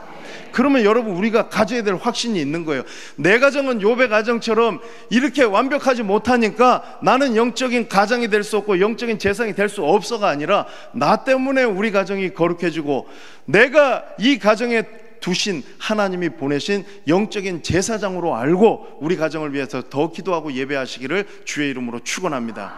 그러면 여러분 우리가 가져야 될 확신이 있는 거예요. 내 가정은 욥의 가정처럼 이렇게 완벽하지 못하니까 나는 영적인 가장이 될 수 없고 영적인 제사장이 될 수 없어가 아니라, 나 때문에 우리 가정이 거룩해지고 내가 이 가정에 두신 하나님이 보내신 영적인 제사장으로 알고 우리 가정을 위해서 더 기도하고 예배하시기를 주의 이름으로 축원합니다.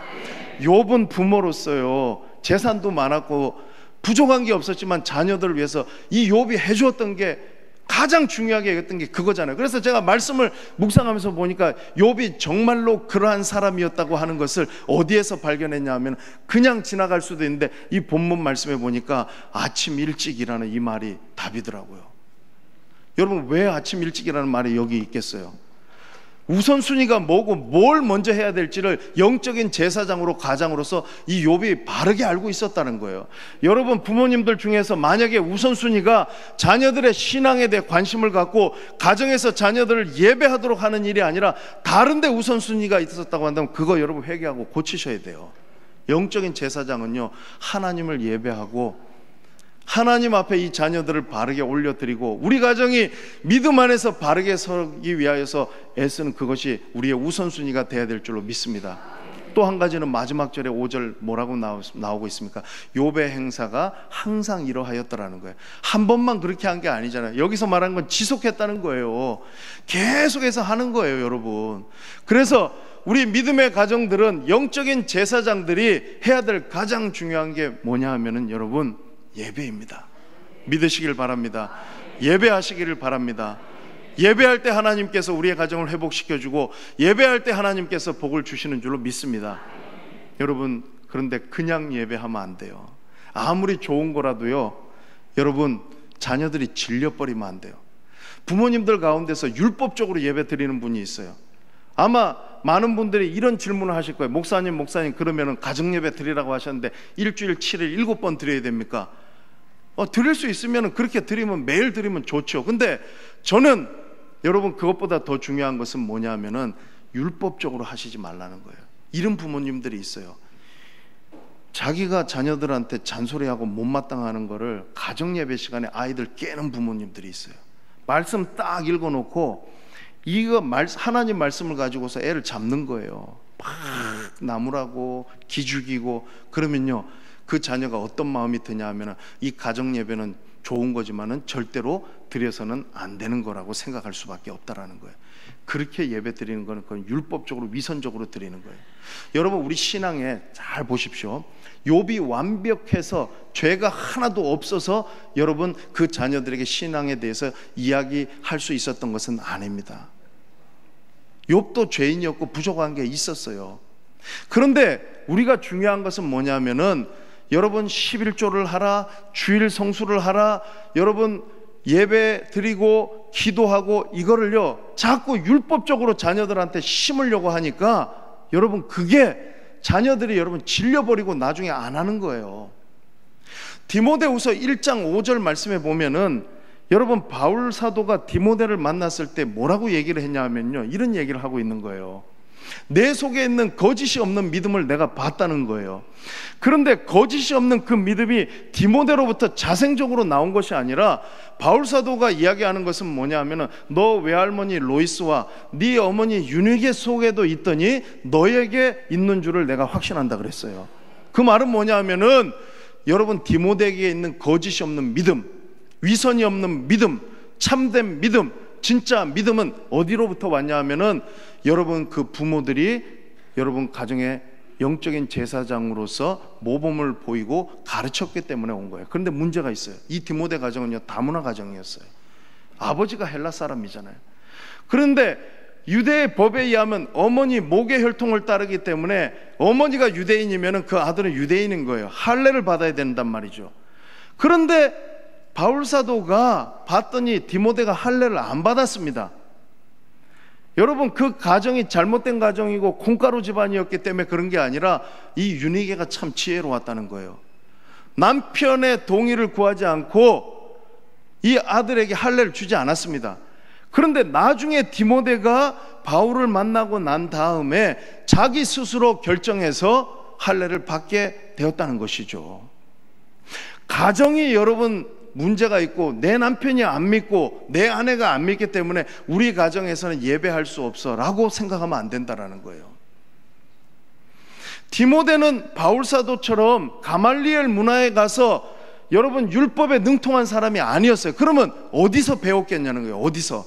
욥은 부모로서요, 재산도 많았고 부족한 게 없었지만 자녀들을 위해서 이 욥이 해주었던 게 가장 중요하게 했던 게 그거잖아요. 그래서 제가 말씀을 묵상하면서 보니까 욥이 정말로 그러한 사람이었다고 하는 것을 어디에서 발견했냐 하면, 그냥 지나갈 수도 있는데 이 본문 말씀에 보니까 아침 일찍이라는 이 말이 답이더라고요. 여러분, 왜 아침 일찍이라는 말이 여기 있겠어요? 우선순위가 뭐고 뭘 먼저 해야 될지를 영적인 제사장으로 가장으로서 이 욥이 바르게 알고 있었다는 거예요. 여러분, 부모님들 중에서 만약에 우선순위가 자녀들의 신앙에 대해 관심을 갖고 가정에서 자녀들을 예배하도록 하는 일이 아니라 다른 데 우선순위가 있었다고 한다면 그거 여러분 회개하고 고치셔야 돼요. 영적인 제사장은요, 하나님을 예배하고 하나님 앞에 이 자녀들을 바르게 올려드리고 우리 가정이 믿음 안에서 바르게 서기 위하여서 애쓰는 그것이 우리의 우선순위가 되어야 될 줄로 믿습니다. 또 한 가지는 마지막 절에 5절 뭐라고 나오고 있습니까? 욥의 행사가 항상 이러하였더라는 거예요. 한 번만 그렇게 한 게 아니잖아요. 여기서 말한 건 지속했다는 거예요. 계속해서 하는 거예요, 여러분. 그래서 우리 믿음의 가정들은 영적인 제사장들이 해야 될 가장 중요한 게 뭐냐 하면은 여러분, 예배입니다. 믿으시길 바랍니다. 예배하시기를 바랍니다. 예배할 때 하나님께서 우리의 가정을 회복시켜주고 예배할 때 하나님께서 복을 주시는 줄로 믿습니다. 여러분, 그런데 그냥 예배하면 안 돼요. 아무리 좋은 거라도요, 여러분, 자녀들이 질려버리면 안 돼요. 부모님들 가운데서 율법적으로 예배 드리는 분이 있어요. 아마 많은 분들이 이런 질문을 하실 거예요. 목사님 그러면은 가정예배 드리라고 하셨는데 일주일 7일 7번 드려야 됩니까? 드릴 수 있으면 그렇게 드리면 매일 드리면 좋죠. 근데 저는 여러분, 그것보다 더 중요한 것은 뭐냐면은 율법적으로 하시지 말라는 거예요. 이런 부모님들이 있어요. 자기가 자녀들한테 잔소리하고 못마땅하는 거를 가정예배 시간에 아이들 깨는 부모님들이 있어요. 말씀 딱 읽어놓고 하나님 말씀을 가지고서 애를 잡는 거예요. 막 나무라고 기죽이고 그러면요, 그 자녀가 어떤 마음이 드냐 하면 이 가정예배는 좋은 거지만은 절대로 드려서는 안 되는 거라고 생각할 수밖에 없다라는 거예요. 그렇게 예배 드리는 거는 그건 율법적으로 위선적으로 드리는 거예요. 여러분, 우리 신앙에 잘 보십시오. 욥이 완벽해서 죄가 하나도 없어서 여러분 그 자녀들에게 신앙에 대해서 이야기할 수 있었던 것은 아닙니다. 욥도 죄인이었고 부족한 게 있었어요. 그런데 우리가 중요한 것은 뭐냐면은 여러분 11조를 하라, 주일 성수를 하라, 여러분 예배 드리고 기도하고 이거를요 자꾸 율법적으로 자녀들한테 심으려고 하니까 여러분 그게 자녀들이 여러분 질려버리고 나중에 안 하는 거예요. 디모데후서 1장 5절 말씀에 보면은 여러분 바울 사도가 디모데를 만났을 때 뭐라고 얘기를 했냐면요, 이런 얘기를 하고 있는 거예요. 내 속에 있는 거짓이 없는 믿음을 내가 봤다는 거예요. 그런데 거짓이 없는 그 믿음이 디모데로부터 자생적으로 나온 것이 아니라 바울 사도가 이야기하는 것은 뭐냐 하면은 너 외할머니 로이스와 네 어머니 유니게 속에도 있더니 너에게 있는 줄을 내가 확신한다 그랬어요. 그 말은 뭐냐 하면은 여러분 디모데에게 있는 거짓이 없는 믿음, 위선이 없는 믿음, 참된 믿음, 진짜 믿음은 어디로부터 왔냐 하면은 여러분 그 부모들이 여러분 가정의 영적인 제사장으로서 모범을 보이고 가르쳤기 때문에 온 거예요. 그런데 문제가 있어요. 이 디모데 가정은요 다문화 가정이었어요. 아버지가 헬라 사람이잖아요. 그런데 유대의 법에 의하면 어머니 목의 혈통을 따르기 때문에 어머니가 유대인이면 그 아들은 유대인인 거예요. 할례를 받아야 된단 말이죠. 그런데 바울 사도가 봤더니 디모데가 할례를 안 받았습니다. 여러분 그 가정이 잘못된 가정이고 콩가루 집안이었기 때문에 그런 게 아니라 이 유니게가 참 지혜로웠다는 거예요. 남편의 동의를 구하지 않고 이 아들에게 할례를 주지 않았습니다. 그런데 나중에 디모데가 바울을 만나고 난 다음에 자기 스스로 결정해서 할례를 받게 되었다는 것이죠. 가정이 여러분 문제가 있고 내 남편이 안 믿고 내 아내가 안 믿기 때문에 우리 가정에서는 예배할 수 없어 라고 생각하면 안 된다라는 거예요. 디모데는 바울사도처럼 가말리엘 문화에 가서 여러분 율법에 능통한 사람이 아니었어요. 그러면 어디서 배웠겠냐는 거예요. 어디서?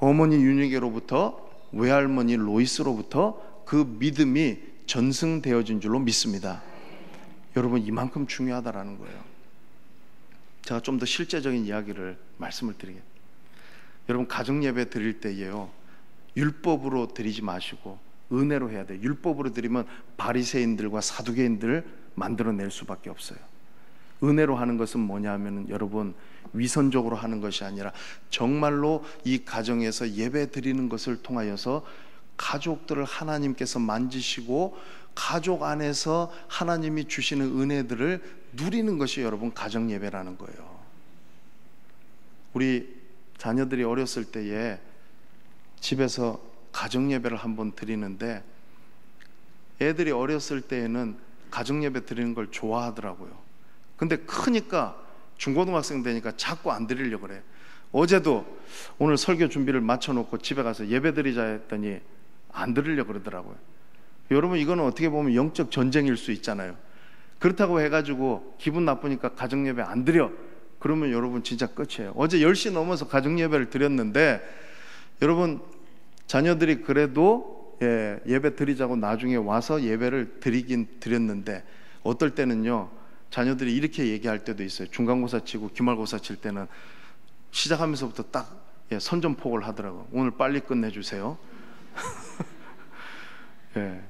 어머니 유니게로부터, 외할머니 로이스로부터 그 믿음이 전승되어진 줄로 믿습니다. 여러분 이만큼 중요하다라는 거예요. 제가 좀 더 실제적인 이야기를 말씀을 드리겠습니다. 여러분 가정예배 드릴 때에요 율법으로 드리지 마시고 은혜로 해야 돼요. 율법으로 드리면 바리새인들과 사두개인들을 만들어낼 수밖에 없어요. 은혜로 하는 것은 뭐냐 하면 여러분 위선적으로 하는 것이 아니라 정말로 이 가정에서 예배 드리는 것을 통하여서 가족들을 하나님께서 만지시고 가족 안에서 하나님이 주시는 은혜들을 누리는 것이 여러분 가정예배라는 거예요. 우리 자녀들이 어렸을 때에 집에서 가정예배를 한번 드리는데 애들이 어렸을 때에는 가정예배 드리는 걸 좋아하더라고요. 근데 크니까 중고등학생 되니까 자꾸 안 드리려고 그래. 어제도 오늘 설교 준비를 마쳐놓고 집에 가서 예배 드리자 했더니 안 드리려고 그러더라고요. 여러분 이거는 어떻게 보면 영적 전쟁일 수 있잖아요. 그렇다고 해가지고 기분 나쁘니까 가정예배 안 드려 그러면 여러분 진짜 끝이에요. 어제 10시 넘어서 가정예배를 드렸는데 여러분 자녀들이 그래도 예배 드리자고 나중에 와서 예배를 드리긴 드렸는데 어떨 때는요 자녀들이 이렇게 얘기할 때도 있어요. 중간고사 치고 기말고사 칠 때는 시작하면서부터 딱 선전포고를 하더라고요. 오늘 빨리 끝내주세요. 예.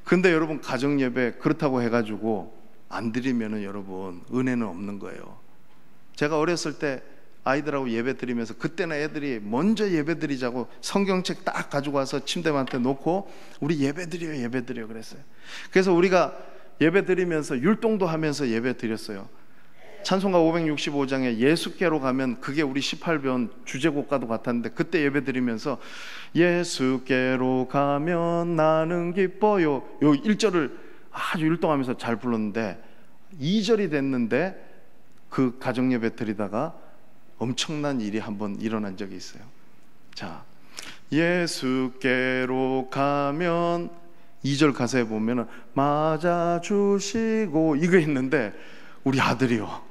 근데 여러분, 가정예배 그렇다고 해가지고 안 드리면은 여러분 은혜는 없는 거예요. 제가 어렸을 때 아이들하고 예배 드리면서, 그때는 애들이 먼저 예배 드리자고 성경책 딱 가지고 와서 침대한테 놓고 우리 예배 드려요 그랬어요. 그래서 우리가 예배 드리면서 율동도 하면서 예배 드렸어요. 찬송가 565장에 예수께로 가면, 그게 우리 18번 주제곡과도 같았는데, 그때 예배 드리면서 예수께로 가면 나는 기뻐요, 요 1절을 아주 율동하면서 잘 불렀는데, 2절이 됐는데 그 가정예배 드리다가 엄청난 일이 한번 일어난 적이 있어요. 자, 예수께로 가면 2절 가사에 보면은 맞아주시고 이거 있는데, 우리 아들이요,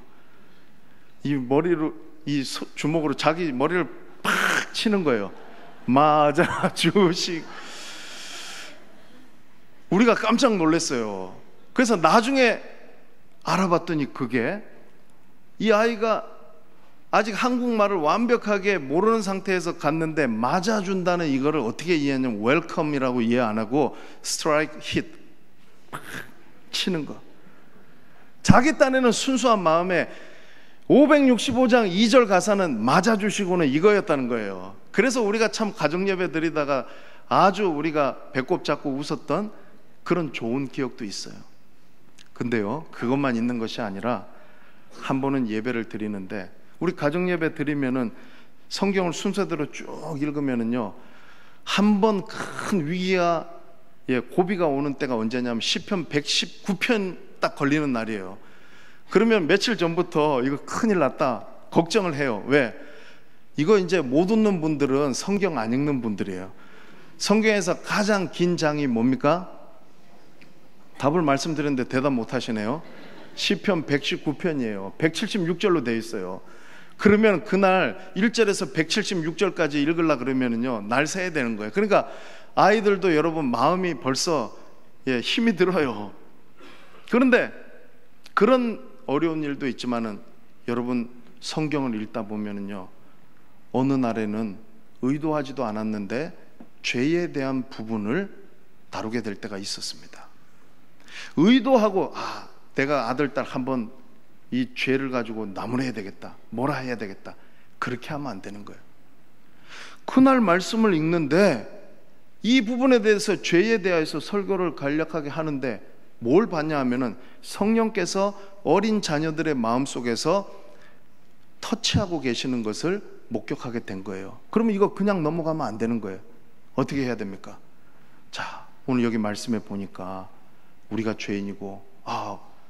이 머리로, 이 주먹으로 자기 머리를 팍 치는 거예요. 맞아주시. 우리가 깜짝 놀랐어요. 그래서 나중에 알아봤더니, 그게 이 아이가 아직 한국말을 완벽하게 모르는 상태에서 갔는데, 맞아준다는 이거를 어떻게 이해하냐면 웰컴이라고 이해 안 하고 스트라이크 힛 치는 거. 자기 딴에는 순수한 마음에 565장 2절 가사는 맞아주시고는 이거였다는 거예요. 그래서 우리가 참 가정예배 드리다가 아주 우리가 배꼽 잡고 웃었던 그런 좋은 기억도 있어요. 근데요, 그것만 있는 것이 아니라, 한 번은 예배를 드리는데, 우리 가정예배 드리면은 성경을 순서대로 쭉 읽으면은요, 한 번 큰 위기가, 고비가 오는 때가 언제냐면 시편 119편 딱 걸리는 날이에요. 그러면 며칠 전부터 이거 큰일 났다 걱정을 해요. 왜? 이거 이제 못 웃는 분들은 성경 안 읽는 분들이에요. 성경에서 가장 긴 장이 뭡니까? 답을 말씀드렸는데 대답 못 하시네요. 시편 119편이에요. 176절로 되어 있어요. 그러면 그날 1절에서 176절까지 읽으려 그러면은요, 날 새야 되는 거예요. 그러니까 아이들도 여러분 마음이 벌써 힘이 들어요. 그런데 그런 어려운 일도 있지만은, 여러분 성경을 읽다 보면은요, 어느 날에는 의도하지도 않았는데 죄에 대한 부분을 다루게 될 때가 있었습니다. 의도하고, 내가 아들 딸 한번 이 죄를 가지고 나무래야 되겠다, 뭐라 해야 되겠다, 그렇게 하면 안 되는 거예요. 그날 말씀을 읽는데 이 부분에 대해서, 죄에 대해서 설교를 간략하게 하는데 뭘 봤냐 하면은, 성령께서 어린 자녀들의 마음속에서 터치하고 계시는 것을 목격하게 된 거예요. 그러면 이거 그냥 넘어가면 안 되는 거예요. 어떻게 해야 됩니까? 자, 오늘 여기 말씀에 보니까 우리가 죄인이고,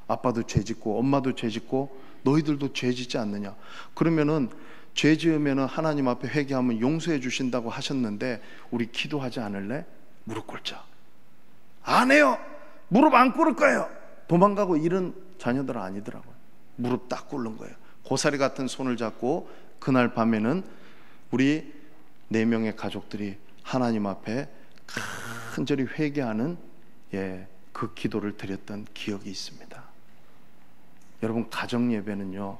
아빠도 죄짓고 엄마도 죄짓고 너희들도 죄짓지 않느냐. 그러면은 죄 지으면은 하나님 앞에 회개하면 용서해 주신다고 하셨는데, 우리 기도하지 않을래? 무릎 꿇자. 안 해요. 무릎 안 꿇을 거예요. 도망가고 이런 자녀들은 아니더라고요. 무릎 딱 꿇는 거예요. 고사리 같은 손을 잡고 그날 밤에는 우리 4명의 가족들이 하나님 앞에 간절히 회개하는 그 기도를 드렸던 기억이 있습니다. 여러분, 가정 예배는요,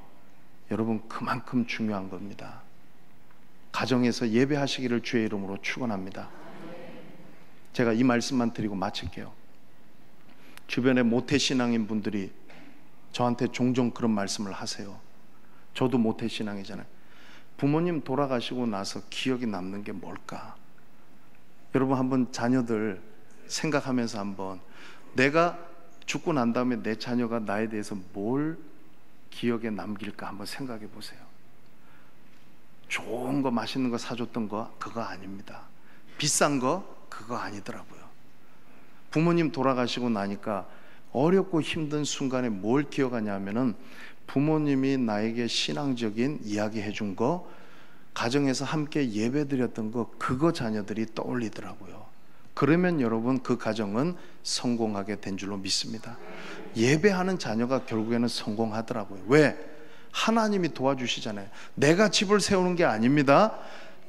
여러분 그만큼 중요한 겁니다. 가정에서 예배하시기를 주의 이름으로 축원합니다. 제가 이 말씀만 드리고 마칠게요. 주변에 모태신앙인 분들이 저한테 종종 그런 말씀을 하세요. 저도 모태신앙이잖아요. 부모님 돌아가시고 나서 기억이 남는 게 뭘까? 여러분 한번 자녀들 생각하면서 한번, 내가 죽고 난 다음에 내 자녀가 나에 대해서 뭘 기억에 남길까 한번 생각해 보세요. 좋은 거, 맛있는 거 사줬던 거, 그거 아닙니다. 비싼 거, 그거 아니더라고요. 부모님 돌아가시고 나니까 어렵고 힘든 순간에 뭘 기억하냐면은, 부모님이 나에게 신앙적인 이야기 해준 거, 가정에서 함께 예배 드렸던 거, 그거 자녀들이 떠올리더라고요. 그러면 여러분 그 가정은 성공하게 된 줄로 믿습니다. 예배하는 자녀가 결국에는 성공하더라고요. 왜? 하나님이 도와주시잖아요. 내가 집을 세우는 게 아닙니다.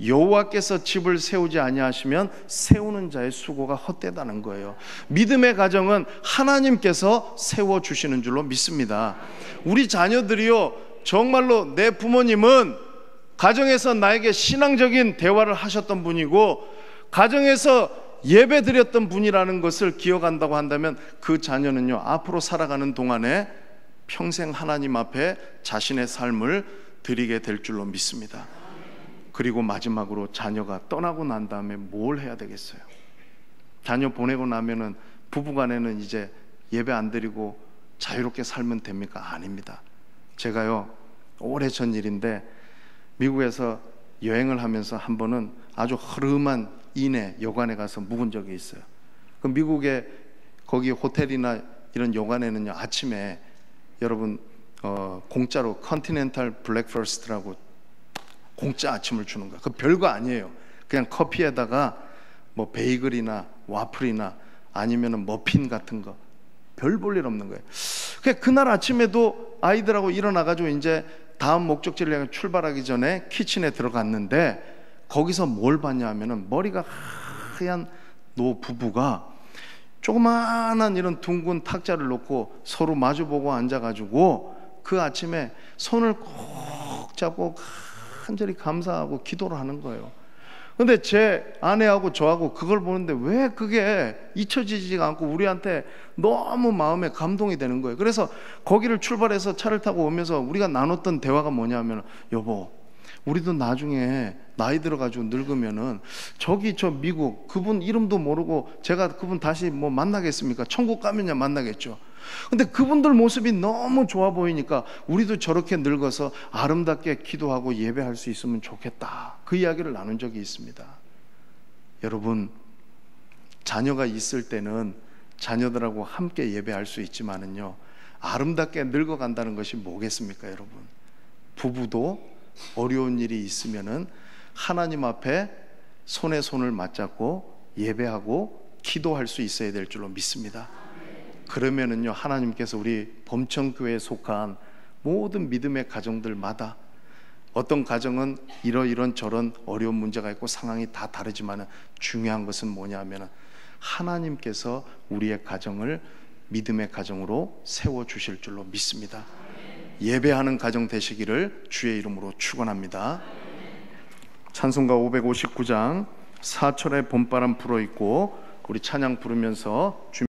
여호와께서 집을 세우지 아니하시면 세우는 자의 수고가 헛되다는 거예요. 믿음의 가정은 하나님께서 세워주시는 줄로 믿습니다. 우리 자녀들이요, 정말로 내 부모님은 가정에서 나에게 신앙적인 대화를 하셨던 분이고 가정에서 예배 드렸던 분이라는 것을 기억한다고 한다면 그 자녀는요, 앞으로 살아가는 동안에 평생 하나님 앞에 자신의 삶을 드리게 될 줄로 믿습니다. 그리고 마지막으로 자녀가 떠나고 난 다음에 뭘 해야 되겠어요? 자녀 보내고 나면은 부부간에는 이제 예배 안 드리고 자유롭게 살면 됩니까? 아닙니다. 제가요, 오래전 일인데 미국에서 여행을 하면서 한 번은 아주 허름한 인해 여관에 가서 묵은 적이 있어요. 그 미국의 거기 호텔이나 이런 여관에는요, 아침에 여러분 공짜로 컨티넨탈 블랙퍼스트라고 공짜 아침을 주는 거야. 그 별거 아니에요. 그냥 커피에다가 뭐 베이글이나 와플이나 아니면은 머핀 같은 거, 별 볼 일 없는 거예요. 그날 아침에도 아이들하고 일어나가지고 이제 다음 목적지를 향해 출발하기 전에 키친에 들어갔는데 거기서 뭘 봤냐 하면은 머리가 하얀 노 부부가 조그마한 이런 둥근 탁자를 놓고 서로 마주보고 앉아가지고 그 아침에 손을 꼭 잡고 간절히 감사하고 기도를 하는 거예요. 근데 제 아내하고 저하고 그걸 보는데 왜 그게 잊혀지지가 않고 우리한테 너무 마음에 감동이 되는 거예요. 그래서 거기를 출발해서 차를 타고 오면서 우리가 나눴던 대화가 뭐냐면, 여보, 우리도 나중에 나이 들어가지고 늙으면은 저기 저 미국 그분 이름도 모르고 제가 그분 다시 뭐 만나겠습니까? 천국 가면야 만나겠죠. 근데 그분들 모습이 너무 좋아 보이니까 우리도 저렇게 늙어서 아름답게 기도하고 예배할 수 있으면 좋겠다, 그 이야기를 나눈 적이 있습니다. 여러분, 자녀가 있을 때는 자녀들하고 함께 예배할 수 있지만은요, 아름답게 늙어간다는 것이 뭐겠습니까? 여러분, 부부도 어려운 일이 있으면은 하나님 앞에 손에 손을 맞잡고 예배하고 기도할 수 있어야 될 줄로 믿습니다. 그러면은요, 하나님께서 우리 범천교회에 속한 모든 믿음의 가정들마다, 어떤 가정은 이런 저런 어려운 문제가 있고 상황이 다 다르지만 중요한 것은 뭐냐 하면 하나님께서 우리의 가정을 믿음의 가정으로 세워주실 줄로 믿습니다. 예배하는 가정 되시기를 주의 이름으로 축원합니다. 찬송가 559장 4절에 봄바람 불어있고 우리 찬양 부르면서